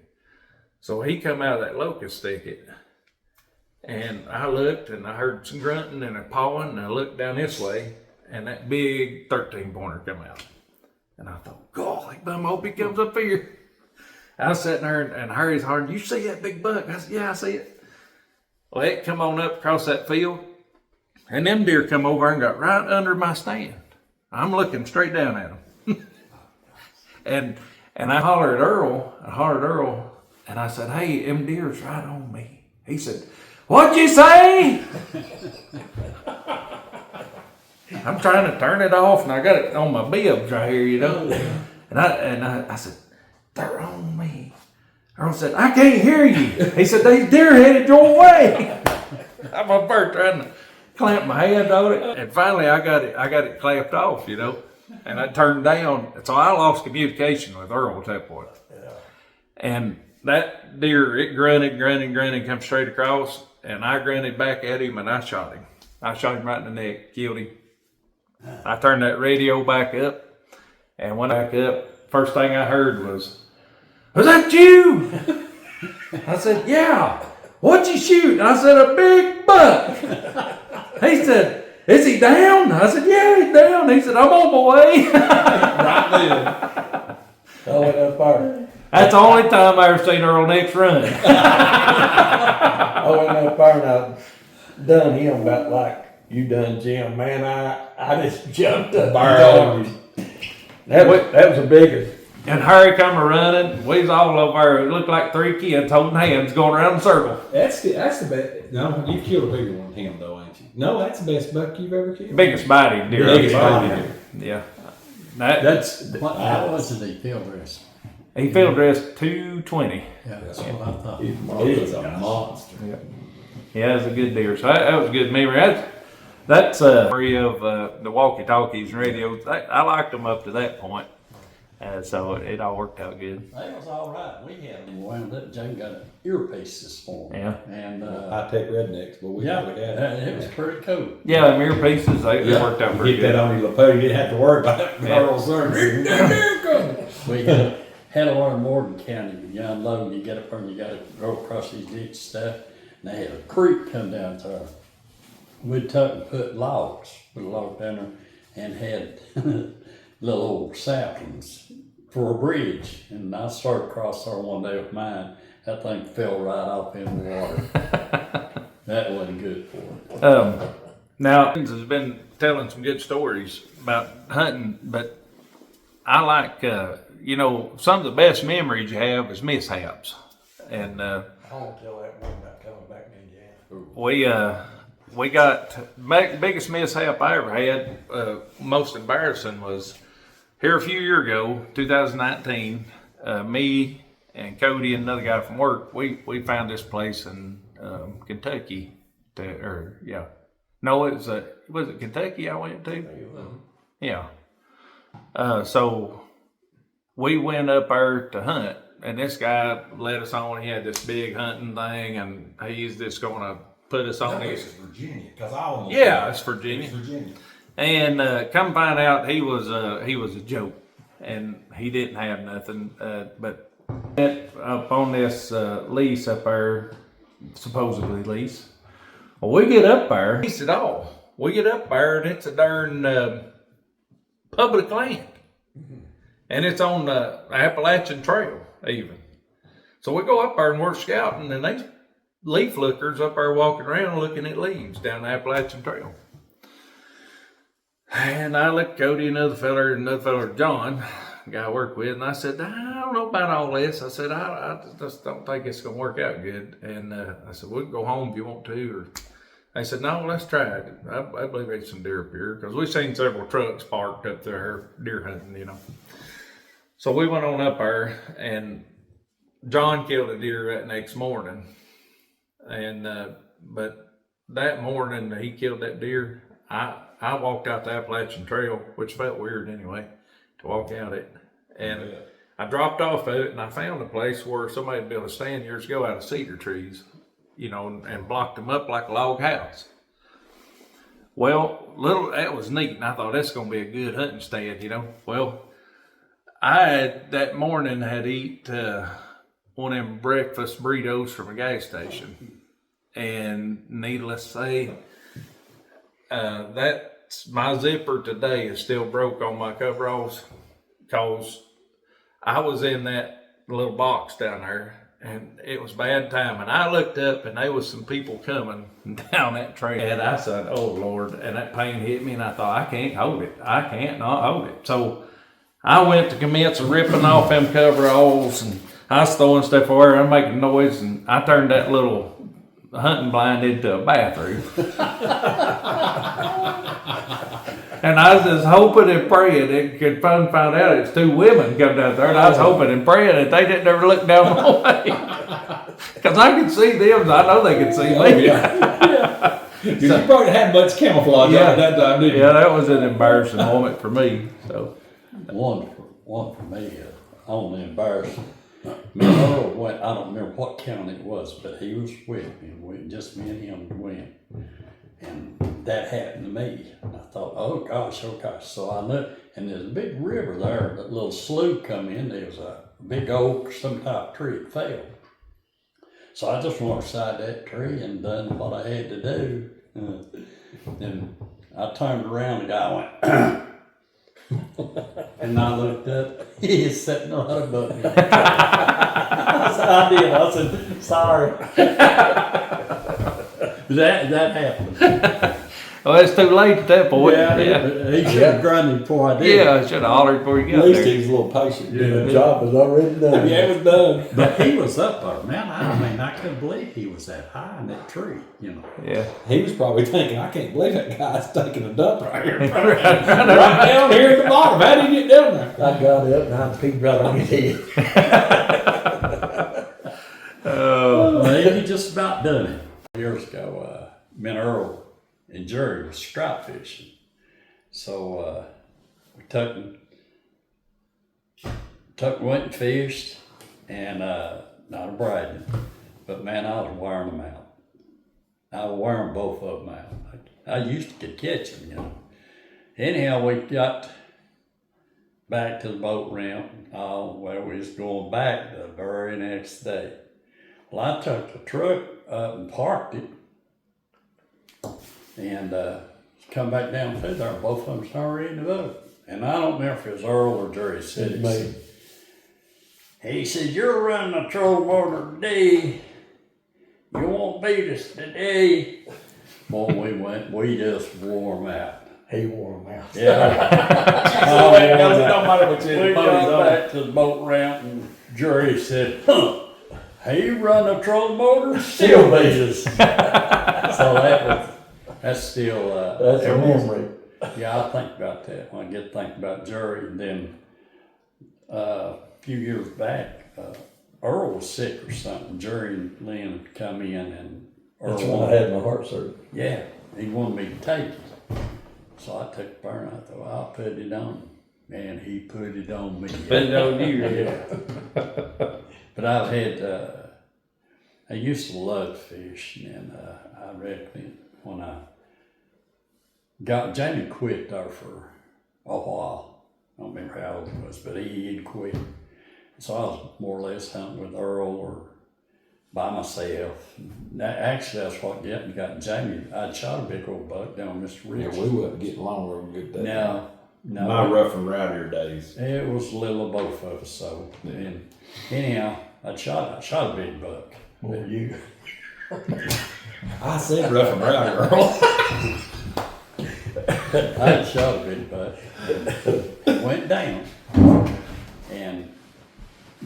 So he come out of that locust thicket. And I looked and I heard some grunting and a pawing, and I looked down this way and that big 13-pointer come out. And I thought, golly, bum, I hope he comes up here. I was sitting there and Harry's hollering, you see that big buck? I said, yeah, I see it. Well, it come on up across that field, and them deer come over and got right under my stand. I'm looking straight down at them. and I hollered at Earl, and I said, hey, them deer's right on me. He said, what'd you say? I'm trying to turn it off, and I got it on my bibs right here, you know. And I said, they're on me. Earl said, I can't hear you. He said, these deer headed your way. I'm up there trying to clamp my hand on it, and finally I got it clamped off, you know. And I turned down, so I lost communication with Earl at that point. Yeah. And that deer, it grunted, come straight across. And I grunted back at him, and I shot him. I shot him right in the neck, killed him. I turned that radio back up, and when I back up, first thing I heard was that you? I said, yeah. What'd you shoot? I said, a big buck. He said, is he down? I said, yeah, he's down. He said, I'm on my way. Right then. Oh, went up there. That's the only time I ever seen Earl Nix run. I went up there and I done him about like you done Jim. Man, I just jumped up. That was the biggest. And Harry come a running. We was all over there. It looked like 3 kids holding hands going around in a circle. That's the best. No, you killed a bigger one than him though, ain't you? No, that's the best buck you've ever killed. Biggest body deer. Biggest body deer. Yeah. How was it he field dress? He field dressed 220. Yeah, that's what I thought. He was a monster. Yeah. Yeah, that was a good deer. So that was a good memory. That's memory of the walkie-talkies and radios. I liked them up to that point. So it all worked out good. That was all right. We had them wound up. Jane got an earpiece this morning. Yeah. And high-tech rednecks, but we had it was pretty cool. Yeah, them earpieces, they worked out pretty Get good. that on your lapel, you didn't have to worry about it. We had a lot of Morgan County. You unload, you get up there and you got to go across these ditch stuff. And they had a creek come down there. We'd tuck and put logs down there, and had little old saplings for a bridge. And I started across there one day with mine. That thing fell right off in the water. That wasn't good for it. Now, has been telling some good stories about hunting, but I like, some of the best memories you have is mishaps. And I won't tell that one about coming back to Indiana. we got, biggest mishap I ever had, most embarrassing was here a few years ago, 2019, me and Cody and another guy from work, we found this place in Kentucky. No, was it Kentucky I went to? Yeah. So we went up there to hunt, and this guy led us on. He had this big hunting thing, and he's just going to put us on This this. is Virginia, because I almost. Yeah, it's Virginia. It's Virginia. And come find out he was a joke, and he didn't have nothing. But up on this lease up there, supposedly lease. Well, we get up there, lease it all. We get up there, and it's a darn public land, and it's on the Appalachian Trail even. So we go up there and we're scouting, and they leaf lookers up there walking around looking at leaves down the Appalachian Trail. And I looked at Cody, another feller, John, the guy I work with, and I said, I don't know about all this. I said, I just don't think it's going to work out good. And I said, we can go home if you want to. Or they said, no, let's try it. I believe there's some deer up here, because we've seen several trucks parked up there deer hunting, you know. So we went on up there, and John killed a deer that next morning. And but that morning he killed that deer, I walked out the Appalachian Trail, which felt weird anyway, to walk out it. And I dropped off of it, and I found a place where somebody built a stand years ago out of cedar trees, you know, and blocked them up like a log house. Well, that was neat, and I thought that's going to be a good hunting stand, you know. Well, I that morning had eat one of them breakfast burritos from a gas station, and needless to say, that's my zipper today is still broke on my coveralls, because I was in that little box down there, and it was bad time. And I looked up, and there was some people coming down that trail, and I said, "Oh Lord!" And that pain hit me, and I thought, "I can't hold it. I can't not hold it." So I went to commence ripping off them coveralls, and I was throwing stuff away. I'm making noise, and I turned that little hunting blind into a bathroom. And I was just hoping and praying it could find out it's two women come down there, and I was hoping and praying that they didn't ever look down my way. Because I could see them, and I know they could see me. Oh, yeah. Because you probably had much camouflage on at that time, didn't you? Yeah, that was an embarrassing moment for me. So One for me, only embarrassing. Me and Earl went, I don't remember what county it was, but he was with me, just me and him went. And that happened to me. And I thought, oh gosh. So I looked, and there's a big river there, that little slough come in, there was a big oak or some type of tree, it fell. So I just went beside that tree and done what I had to do. And I turned around, and the guy went, and I looked up, he is sitting right above me. I did. I said, sorry. that happened. well, it's too late at that point. He should have grunted before I did. Yeah, I should have hollered before you got At least there. he was a little patient. The job was already done. Yeah, it was done. But he was up there, man. I couldn't believe he was that high in that tree, you know. Yeah. He was probably thinking, I can't believe that guy's taking a dump right here. right down here at the bottom. How did he get down there? I got up and I peeked right on his head. Well, he just about done it. Years ago, me and Earl and Jerry was striped fishing. So we went and fished, and not a bragging, but man, I was wearing them out. I was wearing both of them out. I used to catch them, you know. Anyhow, we got back to the boat ramp. Oh, well, we was going back the very next day. Well, I took the truck up and parked it, and come back down through there. Both of them started in the boat. And I don't remember if it was Earl or Jerry said it. Me. He said, "You're running a troll motor today. You won't beat us today." Boy, we just wore them out. He wore them out. Yeah. It don't matter what you We had got back to the boat ramp, and Jerry said, "He run a troll motor, still beat us." So that's still That's a memory. Yeah, I think about that when I get to think about Jerry. And then a few years back, Earl was sick or something. Jerry and Lynn come in, and Earl That's when I had my heart surgery. yeah, he wanted me to take it. So I took the burn. I thought, well, I'll put it on him. Man, he put it on me. Put it on you. Yeah. But I've had I used to love fishing, and I reckon when I got Jamie quit there for a while. I don't remember how old he was, but he'd quit. So I was more or less hunting with Earl or by myself. Actually, that's what got Jamie. I'd shot a big old buck down Mr. Yeah, Rich. we wasn't getting along real good that No, no. My rough and rowdier days. It was a little of both of us, so. Yeah. And anyhow, I shot a big buck. Well, you. I said rough and rowdy, Earl. I shot a big buck. Went down and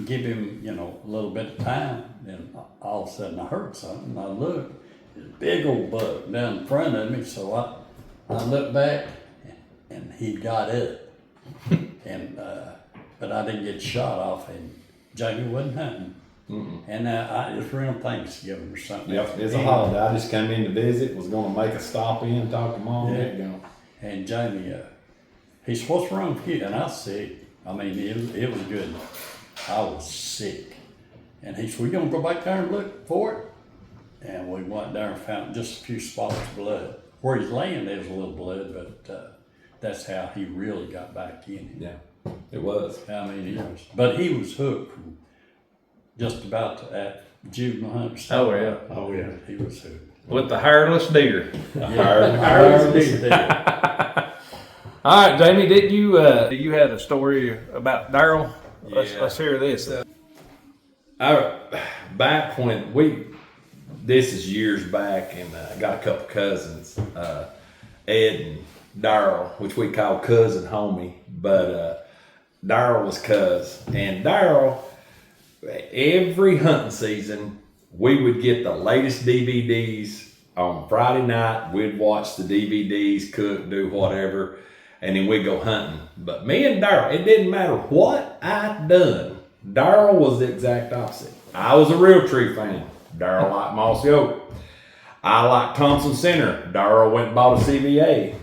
give him, a little bit of time. And all of a sudden I heard something. I looked, this big old buck down in front of me. So I looked back and he got up. And but I didn't get shot off, and Jamie wasn't hunting. And it was around Thanksgiving or something. Yep, it's a holiday. I just come in to visit, was going to make a stop in, talk to Mom, Yeah. get going. And Jamie, he said, "What's wrong with you?" And I was sick. I mean, it was good. I was sick. And he said, "We gonna go back there and look for it?" And we went there and found just a few spots of blood. Where he's laying, there was a little blood, but that's how he really got back in it. Yeah, it was. I mean, he was hooked from just about at juvenile hunt. Oh, yeah. Oh yeah, he was hooked. With the hairless deer. Yeah. All right, Jamie, did you had a story about Daryl? Yeah. Let's hear this. Back when this is years back, and I got a couple cousins, Ed and Daryl, which we call cousin homie, but Daryl was cuz. And Daryl, every hunting season, we would get the latest DVDs on Friday night. We'd watch the DVDs, cook, do whatever, and then we'd go hunting. But me and Daryl, it didn't matter what I'd done. Daryl was the exact opposite. I was a real tree fan. Daryl liked Mossy Oak. I liked Thompson Center. Daryl went and bought a CVA.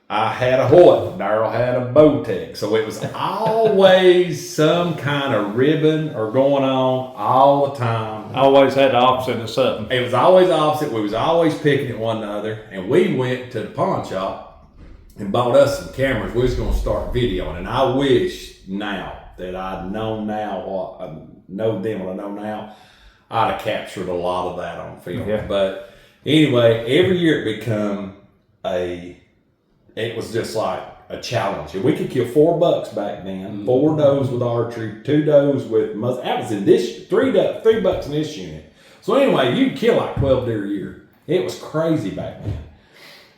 I had a Hoyt. Daryl had a Bowtech. So it was always some kind of ribbon or going on all the time. Always had the opposite of something. It was always opposite. We was always picking at one another. And we went to the pawn shop and bought us some cameras. We was going to start videoing. And I wish now that I'd known now what I know then what I know now, I'd have captured a lot of that on film. Yeah. But anyway, every year it become it was just like a challenge. And we could kill 4 bucks back then, 4 does with archery, 2 does with muzzle. That was in this, 3 bucks in this unit. So anyway, you could kill like 12 deer a year. It was crazy back then.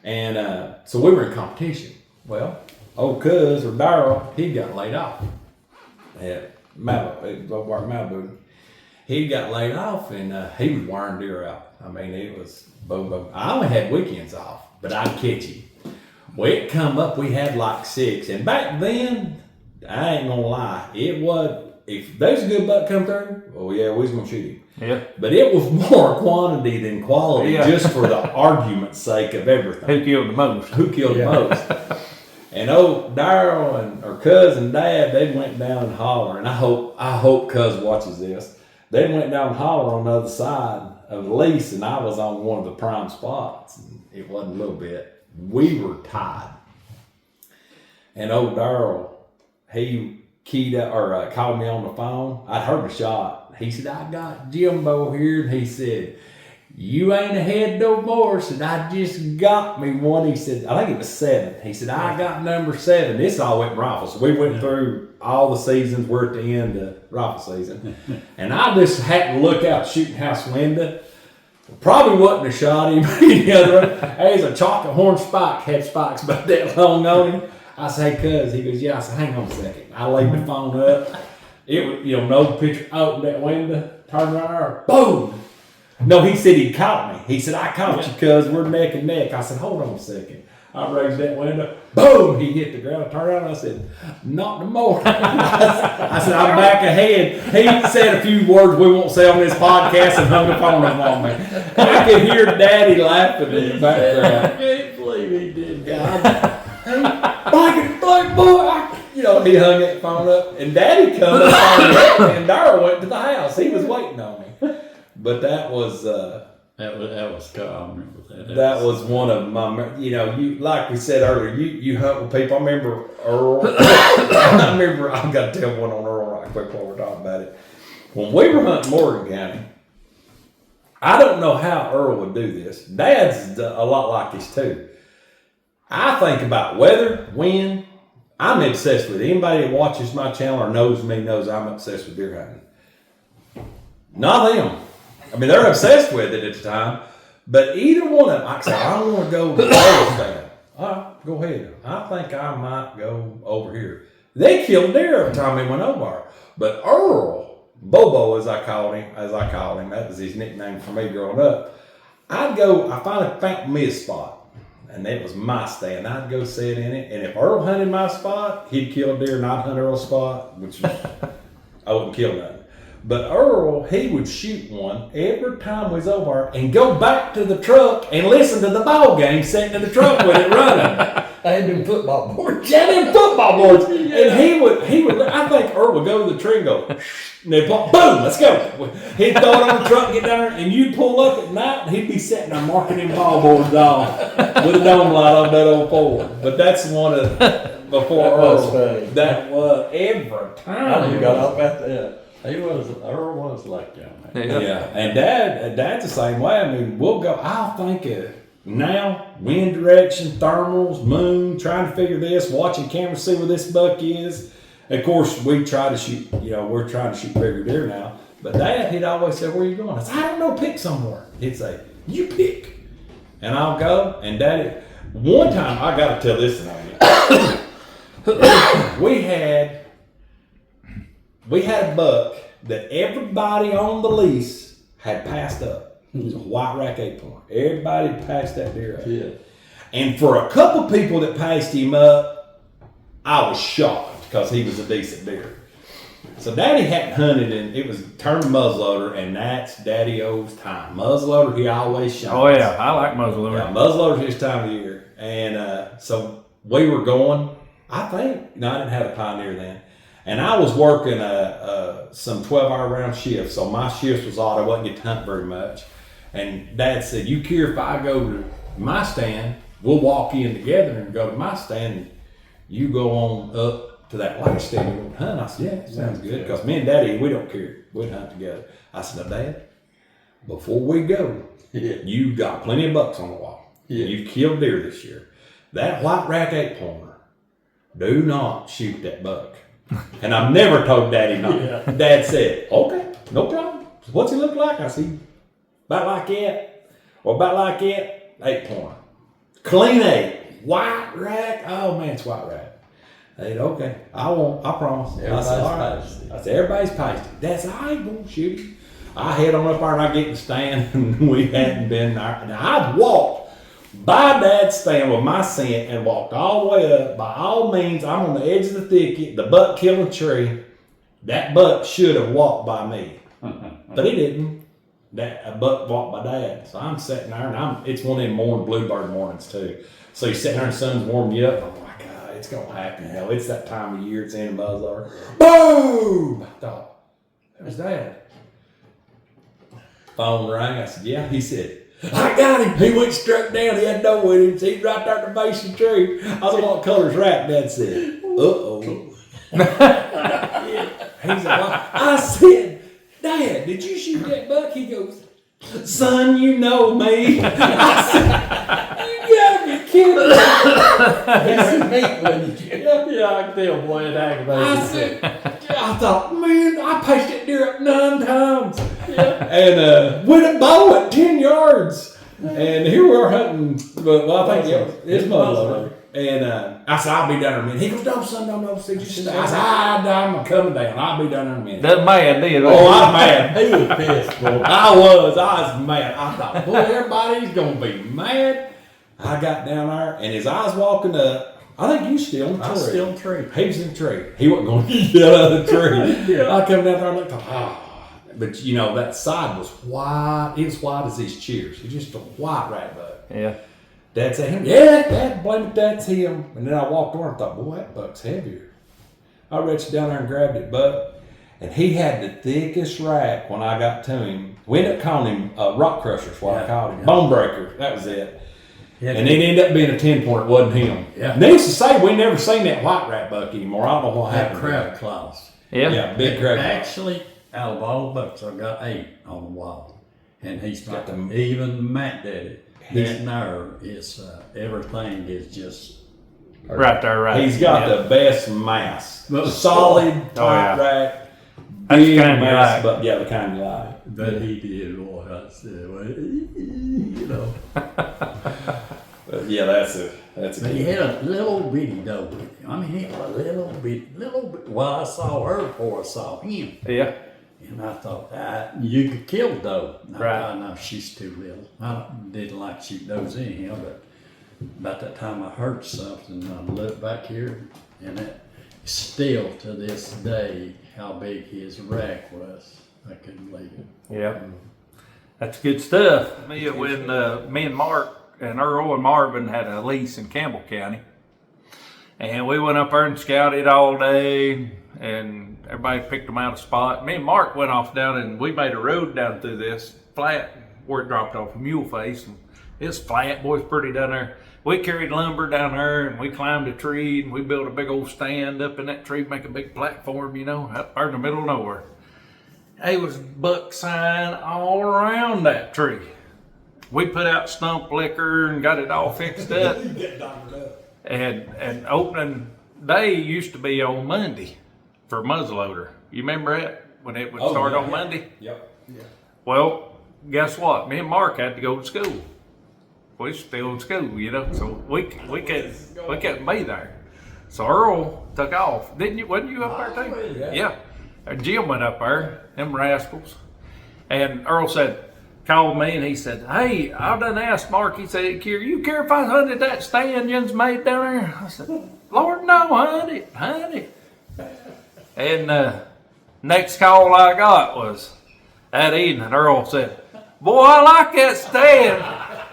And so we were in competition. Well, old cuz or Daryl, he got laid off at Malibu. He got laid off, and he was wiring deer out. I mean, it was boom, boom. I only had weekends off, but I'd catch him. Well, it come up, we had like 6. And back then, I ain't gonna lie, it was, if there's a good buck come through, oh yeah, we was gonna shoot him. Yeah. But it was more quantity than quality, Yeah. just for the argument's sake of everything. Who killed the most? Who killed the most? And old Daryl and or cuz and dad, they went down and holler, and I hope cuz watches this. They went down and holler on the other side of the lease, and I was on one of the prime spots. And it wasn't a little bit. We were tied. And old Daryl, he keyed up, or called me on the phone. I'd heard a shot. He said, "I got Jimbo here," and he said, "You ain't ahead no more." Said, "I just got me one." He said, I think it was 7. He said, "I got number 7. This all went rifle. So we went through all the seasons. We're at the end of rifle season. And I just happened to look out the shooting house window. Probably wouldn't have shot him any other way. There's a chocolate horn spike, had spikes about that long on him. I said, "Hey, cuz." He goes, "Yeah." I said, "Hang on a second." I laid the phone up. It was, no picture, opened that window, turned right there, boom. No, he said he caught me. He said, "I caught you, cuz we're neck and neck." I said, "Hold on a second." I raised that window, boom, he hit the ground. I turned around and I said, "Not no more." I said, "I'm back ahead." He said a few words we won't say on this podcast and hung the phone up on me. I could hear Daddy laughing in the background. I can't believe he did that. Black boy, he hung that phone up, and Daddy come up and Daryl went to the house. He was waiting on me. But that was That was cool. I remember that. that was one of my, you like we said earlier, you hunt with people. I remember Earl. I've got to tell one on Earl right quick while we're talking about it. When we were hunting Morgan County, I don't know how Earl would do this. Dad's a lot like this too. I think about weather, wind. I'm obsessed with it. Anybody that watches my channel or knows me knows I'm obsessed with deer hunting. Not them. I mean, they're obsessed with it at the time. But either one of them, I said, I don't want to go to the stand. All right, go ahead. I think I might go over here. They killed deer every time they went over. But Earl, Bobo as I called him, that was his nickname for me growing up. I finally found me a spot. And that was my stand. I'd go sit in it. And if Earl hunted my spot, he'd kill a deer and I'd hunt Earl's spot, which was, I wouldn't kill nothing. But Earl, he would shoot one every time we was over and go back to the truck and listen to the ball game sitting in the truck with it running. I had them football boards. Yeah, them football boards. And he would, I think Earl would go to the tree and go, and they'd pop, boom, let's go. He'd throw it on the truck, get down there, and you'd pull up at night and he'd be sitting there marking them ball boards off with a dome light on that old Ford. But that's one of, before Earl, that was every time. You got off at that. Earl was like that. Yeah, and Dad's the same way. I mean, we'll go, I'll think of now, wind direction, thermals, moon, trying to figure this, watching cameras, see where this buck is. Of course, we try to shoot, we're trying to shoot bigger deer now. But Dad, he'd always say, where are you going? I said, I don't know, pick somewhere. He'd say, you pick. And I'll go, and Daddy, one time, I got to tell this thing. We had a buck that everybody on the lease had passed up. It was a white rack 8-point. Everybody passed that deer up. Yeah. And for a couple people that passed him up, I was shocked because he was a decent deer. So Daddy hadn't hunted, and it was turned muzzleloader, and that's Daddy O's time. Muzzleloader, he always shot. Oh yeah, I like muzzleloader. Yeah, muzzleloader's his time of year. And so we were going, I didn't have a Pioneer then. And I was working some 12-hour round shifts, so my shifts was odd. I wasn't getting to hunt very much. And Dad said, you care if I go to my stand, we'll walk in together and go to my stand, and you go on up to that last stand and go hunt. I said, yeah, sounds good. Because me and Daddy, we don't care. We'd hunt together. I said, now, Dad, before we go, you got plenty of bucks on the wall. Yeah. You've killed deer this year. That white rack 8-pointer, do not shoot that buck. And I've never told Daddy not. Yeah. Dad said, okay, no problem. What's he look like? I see, about like that, or about like that, 8-pointer. Clean 8, white rack. Oh man, it's white rack. I said, okay, I promise. I said, all right. I said, everybody's pasty. That's all right, we'll shoot him. I head on up there and I get in the stand, and we hadn't been there. Now I've walked by Dad's stand with my scent and walked all the way up. By all means, I'm on the edge of the thicket, the buck killing tree. That buck should have walked by me, but he didn't. A buck walked by Dad. So I'm sitting there, and it's one of them morning bluebird mornings too. So you're sitting there and the sun's warming you up. I'm like, God, it's gonna happen. Hell, it's that time of year. It's in the muzzleloader. Boom! I thought, there's Dad. Phone rang. I said, yeah. He said, I got him. He went struck down. He had no with him. He's right there at the base of the tree. I said, what color's rack? Dad said, uh-oh. Yeah. He said, well, I said, Dad, did you shoot that buck? He goes, son, you know me. I said, you gotta be kidding me. Yeah, I can tell, boy, it aggravated. I said, I thought, man, I paced that deer up 9 times. Yeah. And with a bow at 10 yards. And here we are hunting, well, I think it's muzzleloader. And I said, I'll be down in a minute. He goes, no, son, no, just stay. I said, I'm coming down. I'll be down in a minute. That man did. Oh, I'm mad. He was pissed, boy. I was mad. I thought, boy, everybody's going to be mad. I got down there, and as I was walking up, I think you still in the tree. I was still in the tree. He was in the tree. He wasn't going to get out of the tree. Yeah. I come down there and looked, But that side was white. It was white as his cheers. It's just a white rat buck. Yeah. Dad said, him. Yeah, Dad, blame it, that's him. And then I walked over and thought, boy, that buck's heavier. I reached down there and grabbed it, buck. And he had the thickest rack when I got to him. We ended up calling him Rock Crusher, is what I called him. Bone Breaker, that was it. Yeah, And it ended up being a 10-point, it wasn't him. Yeah. Needless to say, we never seen that white rat buck anymore. I don't know what had happened. crab claws. Yeah, big crab claws. Actually, out of all the bucks, I got 8 on the wall. And he's Got got them. even Matt did it. His nerve is, everything is just, Right there, right. He's got the best mass. But- Solid, tight yeah. rack. That's Big the kind you mass, like. but yeah, the kind you like. but he did, boy, I said, well, you know. But yeah, that's a But he had a little bitty doe with him. I mean, he had a little bit. Well, I saw her before I saw him. Yeah. And I thought, you could kill the doe. Right. I know she's too little. I didn't like shooting does anyhow, but about that time I heard something. I looked back here, and it still to this day how big his rack was. I couldn't believe it. Yeah. That's good stuff. When me and Mark and Earl and Marvin had a lease in Campbell County, and we went up there and scouted all day, and everybody picked them out a spot. Me and Mark went off down, and we made a road down through this flat where it dropped off a mule face, and it's flat, boy, it's pretty down there. We carried lumber down there, and we climbed a tree, and we built a big old stand up in that tree, make a big platform, up there in the middle of nowhere. There was buck sign all around that tree. We put out stump liquor and got it all fixed up. And opening day used to be on Monday for muzzleloader. You remember that? When it would start on Monday? Yep. Well, guess what? Me and Mark had to go to school. We still in school, so we couldn't be there. So Earl took off. Wasn't you up there too? Yeah. Jim went up there, them rascals. And Earl called me and he said, hey, I done asked Mark. He said, you care if I hunted that stand you made down there? I said, Lord, no, hunt it. And next call I got was that evening. Earl said, boy, I like that stand.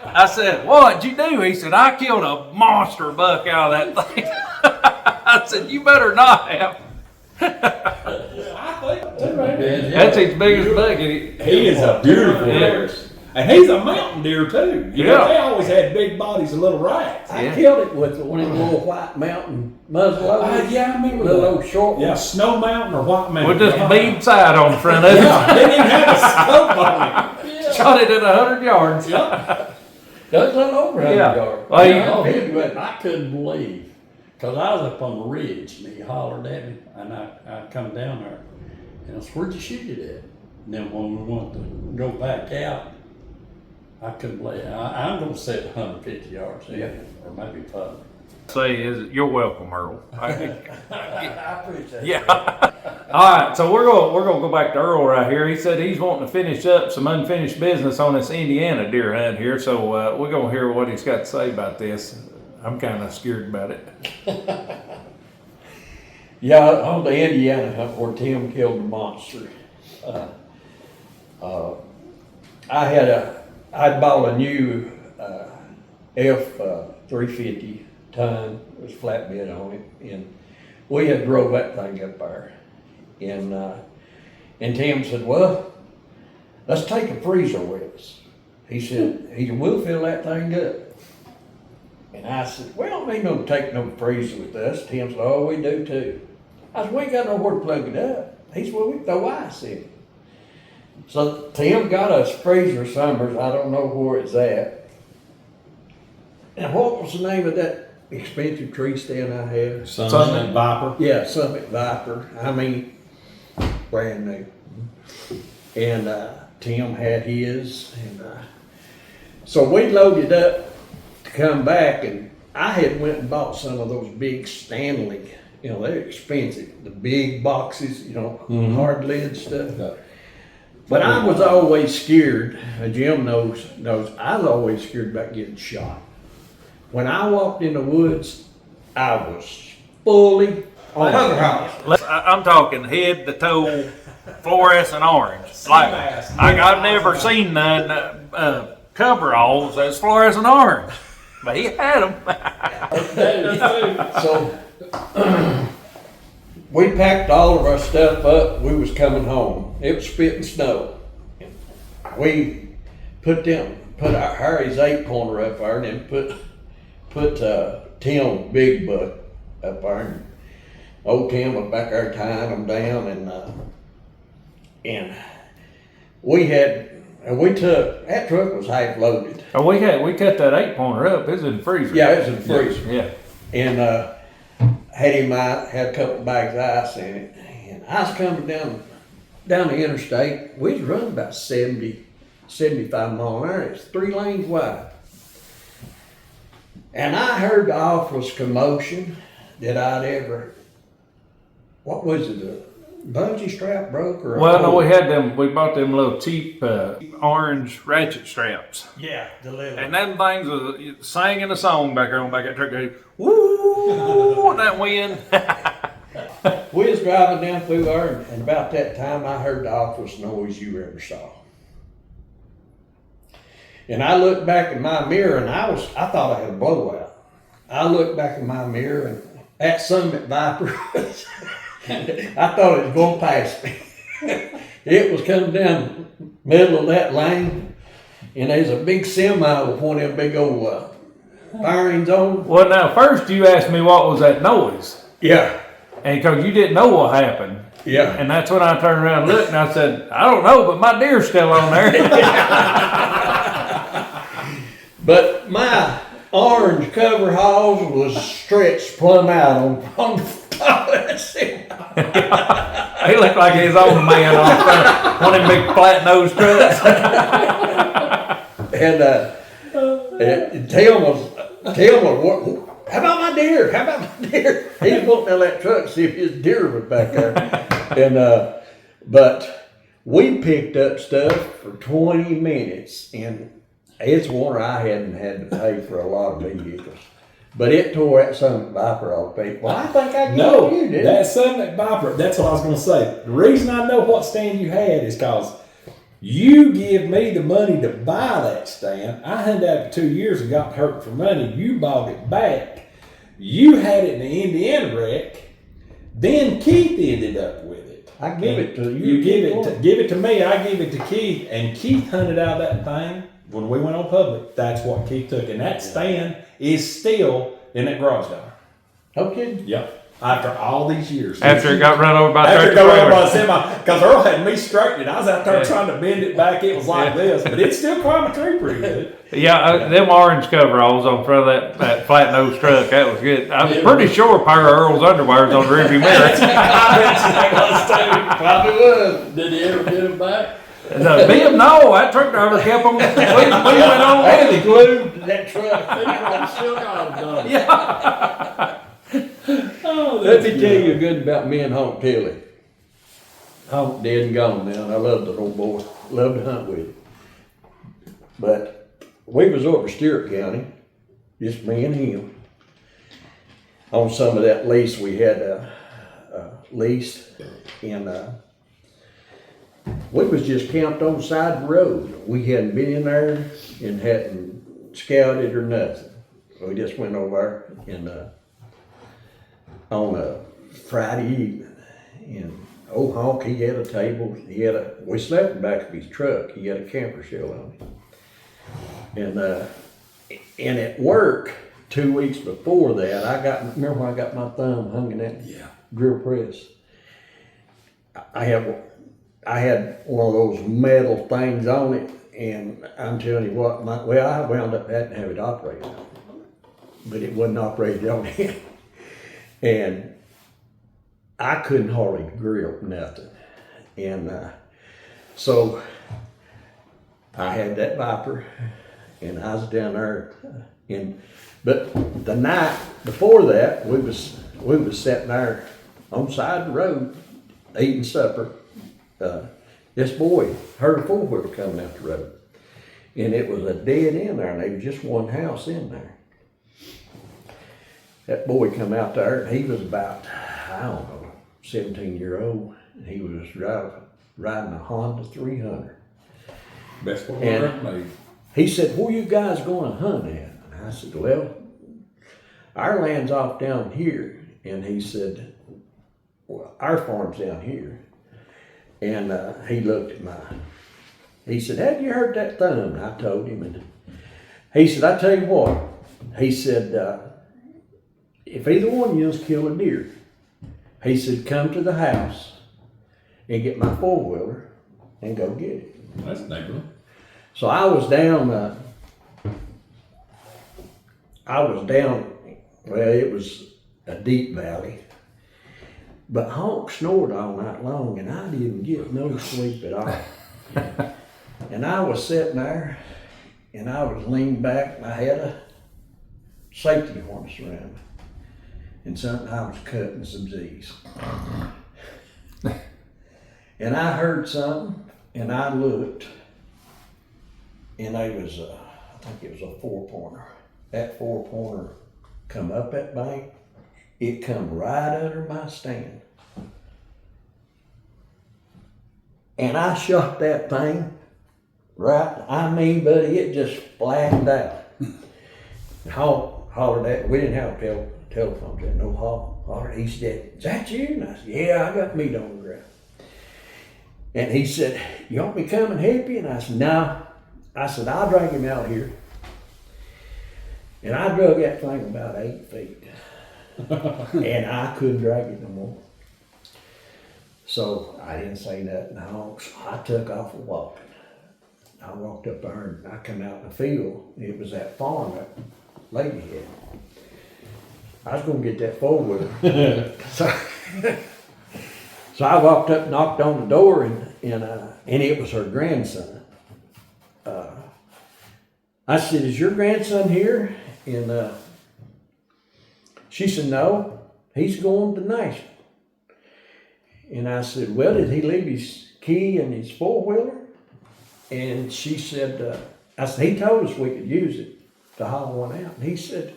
I said, what'd you do? He said, I killed a monster buck out of that thing. I said, you better not have. That's his biggest buck. He is a beautiful deer. And he's a mountain deer too. They always had big bodies and little racks. I killed it with one of them little white mountain muzzleloaders. Yeah, I remember little that. old short Yeah, one. Snow Mountain or White Mountain. With just bead side on the front of it. Yeah, they didn't have a scope on it. Shot it at 100 yards. Does a little over 100 Yeah. yards. Well, I couldn't believe, because I was up on the ridge and he hollered at me, and I come down there, and I said, where'd you shoot it at? And then when we wanted to go back out, I couldn't believe it. I'm going to say 150 yards, or maybe 5. You're welcome, Earl. I appreciate it. Yeah. All right, so we're gonna go back to Earl right here. He said he's wanting to finish up some unfinished business on this Indiana deer hunt here. So we're gonna hear what he's got to say about this. I'm kind of scared about it. Yeah, on the Indiana hunt where Tim killed the monster. I'd bought a new F-350 ton. It was flatbed on it, and we had drove that thing up there. And Tim said, well, let's take a freezer with us. He said, we'll fill that thing up. And I said, well, we ain't gonna take no freezer with us. Tim said, oh, we do too. I said, we ain't got nowhere to plug it up. He said, well, we throw ice in it. So Tim got us freezer summers. I don't know where it's at. And what was the name of that expensive tree stand I had? Summit Viper. Yeah, Summit Viper. I mean, brand new. And Tim had his. And so we loaded up to come back, and I had went and bought some of those big Stanley. They're expensive. The big boxes, hard lid stuff. Yeah. But I was always scared. Jim knows. I was always scared about getting shot. When I walked in the woods, I was fully on the I'm talking head to toe, fluorescent orange. Like I've never seen none coveralls that's fluorescent orange, but he had them. So we packed all of our stuff up. We was coming home. It was spitting snow. We put our Harry's 8-pointer up there, and then put Tim Big Buck up there. And old Tim was back there tying them down, and we took, that truck was half loaded. Oh, we cut that 8-pointer up. It was in the freezer. Yeah, it was in the freezer. Yeah. And had him out, had a couple bags of ice in it. And I was coming down the interstate. We was running about 70, 75 miles an hour. It's 3 lanes wide. And I heard the awfulest commotion that I'd ever, what was it, a bungee strap broke or? Well, no, we bought them little cheap orange ratchet straps. Yeah, the little. And them things was singing a song back there on back of that truck. Woo, that wind. We was driving down through there, and about that time I heard the awfulest noise you ever saw. And I looked back in my mirror, and I thought I had a blowout. I looked back in my mirror, and that Summit Viper was, I thought it was going past me. It was coming down the middle of that lane, and there's a big semi with one of them big old firings on it. Well, now, first you asked me what was that noise. Yeah, And because you didn't know what happened. yeah. And that's when I turned around and looked, and I said, I don't know, but my deer's still on there. But my orange coveralls was stretched plumb out on the top of that semi. He looked like his own man on front of one of them big flat-nosed trucks. And Tim was, how about my deer? How about my deer? He was looking at that truck to see if his deer was back there. And but we picked up stuff for 20 minutes, and it's one I hadn't had to pay for a lot of vehicles. But it tore that Summit Viper off people. Well, I think I No, you did. that Summit Viper, that's what I was going to say. The reason I know what stand you had is because you give me the money to buy that stand. I had that for 2 years and got hurt for money. You bought it back. You had it in the Indiana wreck. Then Keith ended up with it. I give it to you. You give it to me. I give it to Keith, and Keith hunted out that thing when we went on public. That's what Keith took, and that stand is still in that garage door. No kidding. Yep. After all these years. After it got run over by After a it got run over by tractor a semi, because Earl had me straightening. I was out there Yeah. trying to bend it back. It was like this, but it still climbed a tree pretty good. Yeah, them orange coveralls on front of that flat-nosed truck, that was good. I'm pretty sure a pair of Earl's underwears on the rearview mirror. I bet you that Probably was. Did he ever get him back? Bill, no, that truck driver kept them. We went on They with was glued to that truck. He probably still got him done. it. Oh, Let me tell you good about me and Honk Tilly. Honk dead and gone now, and I love that old boy. Love to hunt with him. But we was over Stewart County, just me and him, on some of that lease we had leased, and we was just camped on the side of the road. We hadn't been in there and hadn't scouted or nothing. We just went over there and on a Friday evening, and old Honk, he had a table. We slept in the back of his truck. He had a camper shell on it, and at work 2 weeks before that, remember when I got my thumb hung in that drill press. I had one of those metal things on it, and I'm telling you what, I wound up having to have it operated on, but it wasn't operated on it. And I couldn't hardly grill nothing. And so I had that Viper, and I was down there. But the night before that, we was sitting there on the side of the road eating supper. This boy heard a 4-wheeler coming out the road, and it was a dead end there, and there was just one house in there. That boy come out there, and he was about, 17-year-old, and he was riding a Honda 300. Best one And ever made. he said, "Where you guys going to hunt at?" And I said, "Well, our land's off down here." And he said, well, our farm's down here. And he looked at he said, have you heard that thumb? I told him, and he said, I tell you what, he said, if either one of you's kill a deer, he said, come to the house and get my four-wheeler and go get it. That's neighborly. So I was down, well, it was a deep valley, but Honk snored all night long and I didn't get no sleep at all. And I was sitting there and I was leaned back and I had a safety harness around me. And something I was cutting some Z's. And I heard something and I looked and it was, I think it was a 4-pointer. That 4-pointer come up that bank, it come right under my stand. And I shot that thing right, I mean, buddy, it just flattened out. Hollered at, we didn't have telephones yet, no hollered. He said, is that you? And I said, yeah, I got meat on the ground. And he said, you want me to come and help you? And I said, no. I said, I'll drag him out here. And I drug that thing about 8 feet. And I couldn't drag it no more. So I didn't say nothing. I took off walking. I walked up there and I come out in the field. It was that farm that lady had. I was gonna get that four-wheeler. So I walked up, knocked on the door, and it was her grandson. I said, is your grandson here? And she said, no, he's going to Nashville. And I said, well, did he leave his key and his four-wheeler? And she said, I said, he told us we could use it to haul one out. And he said,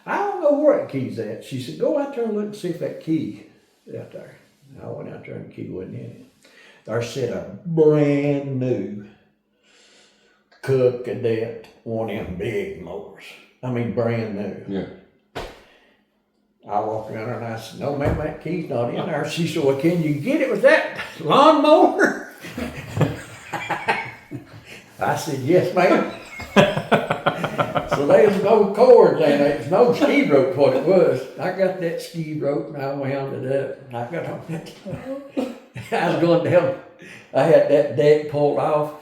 I don't know where that key's at. She said, go out there and look and see if that key is out there. And I went out there and the key wasn't in it. There sat a brand new Cub Cadet, one of them big mowers. I mean, brand new. Yeah. I walked around her and I said, no, ma'am, that key's not in there. She said, well, can you get it with that lawnmower? I said, yes, ma'am. So there's no cords in it. There's no ski rope, what it was. I got that ski rope and I wound it up. And I got on that. I was going down. I had that deck pulled off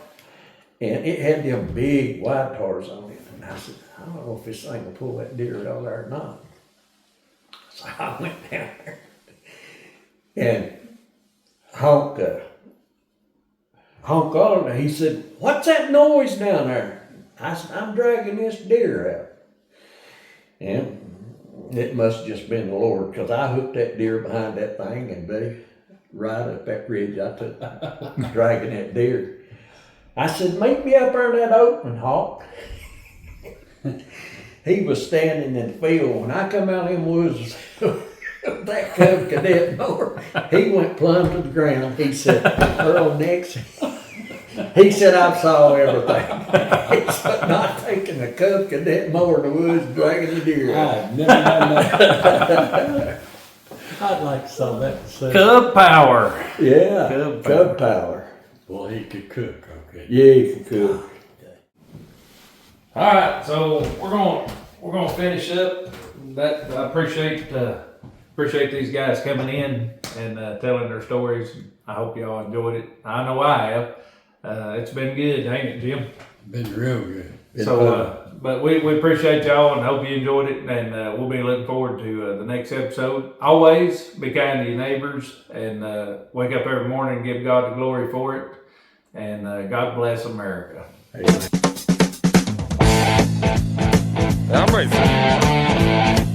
and it had them big wide tars on it. And I said, I don't know if this thing will pull that deer out there or not. So I went down there and Honk called and he said, what's that noise down there? I said, I'm dragging this deer out. And it must have just been the Lord, because I hooked that deer behind that thing and buddy, right up that ridge I took, dragging that deer. I said, meet me up there in that opening, Hawk. He was standing in the field. When I come out of them woods, that Cub Cadet mower, he went plumb to the ground. He said, Earl Nixon. He said, I saw everything. He said, not taking a Cub Cadet mower in the woods, dragging the deer out. I've never done that. I'd like to saw that. Cub power. Yeah, Cub power. Well, he could cook, okay. Yeah, he could cook. All right, so we're gonna finish up. That I appreciate these guys coming in and telling their stories. I hope y'all enjoyed it. I know I have. It's been good, ain't it, Jim? Been real good. But we appreciate y'all and hope you enjoyed it. And we'll be looking forward to the next episode. Always be kind to your neighbors and wake up every morning and give God the glory for it. And God bless America. Amen. I'm ready.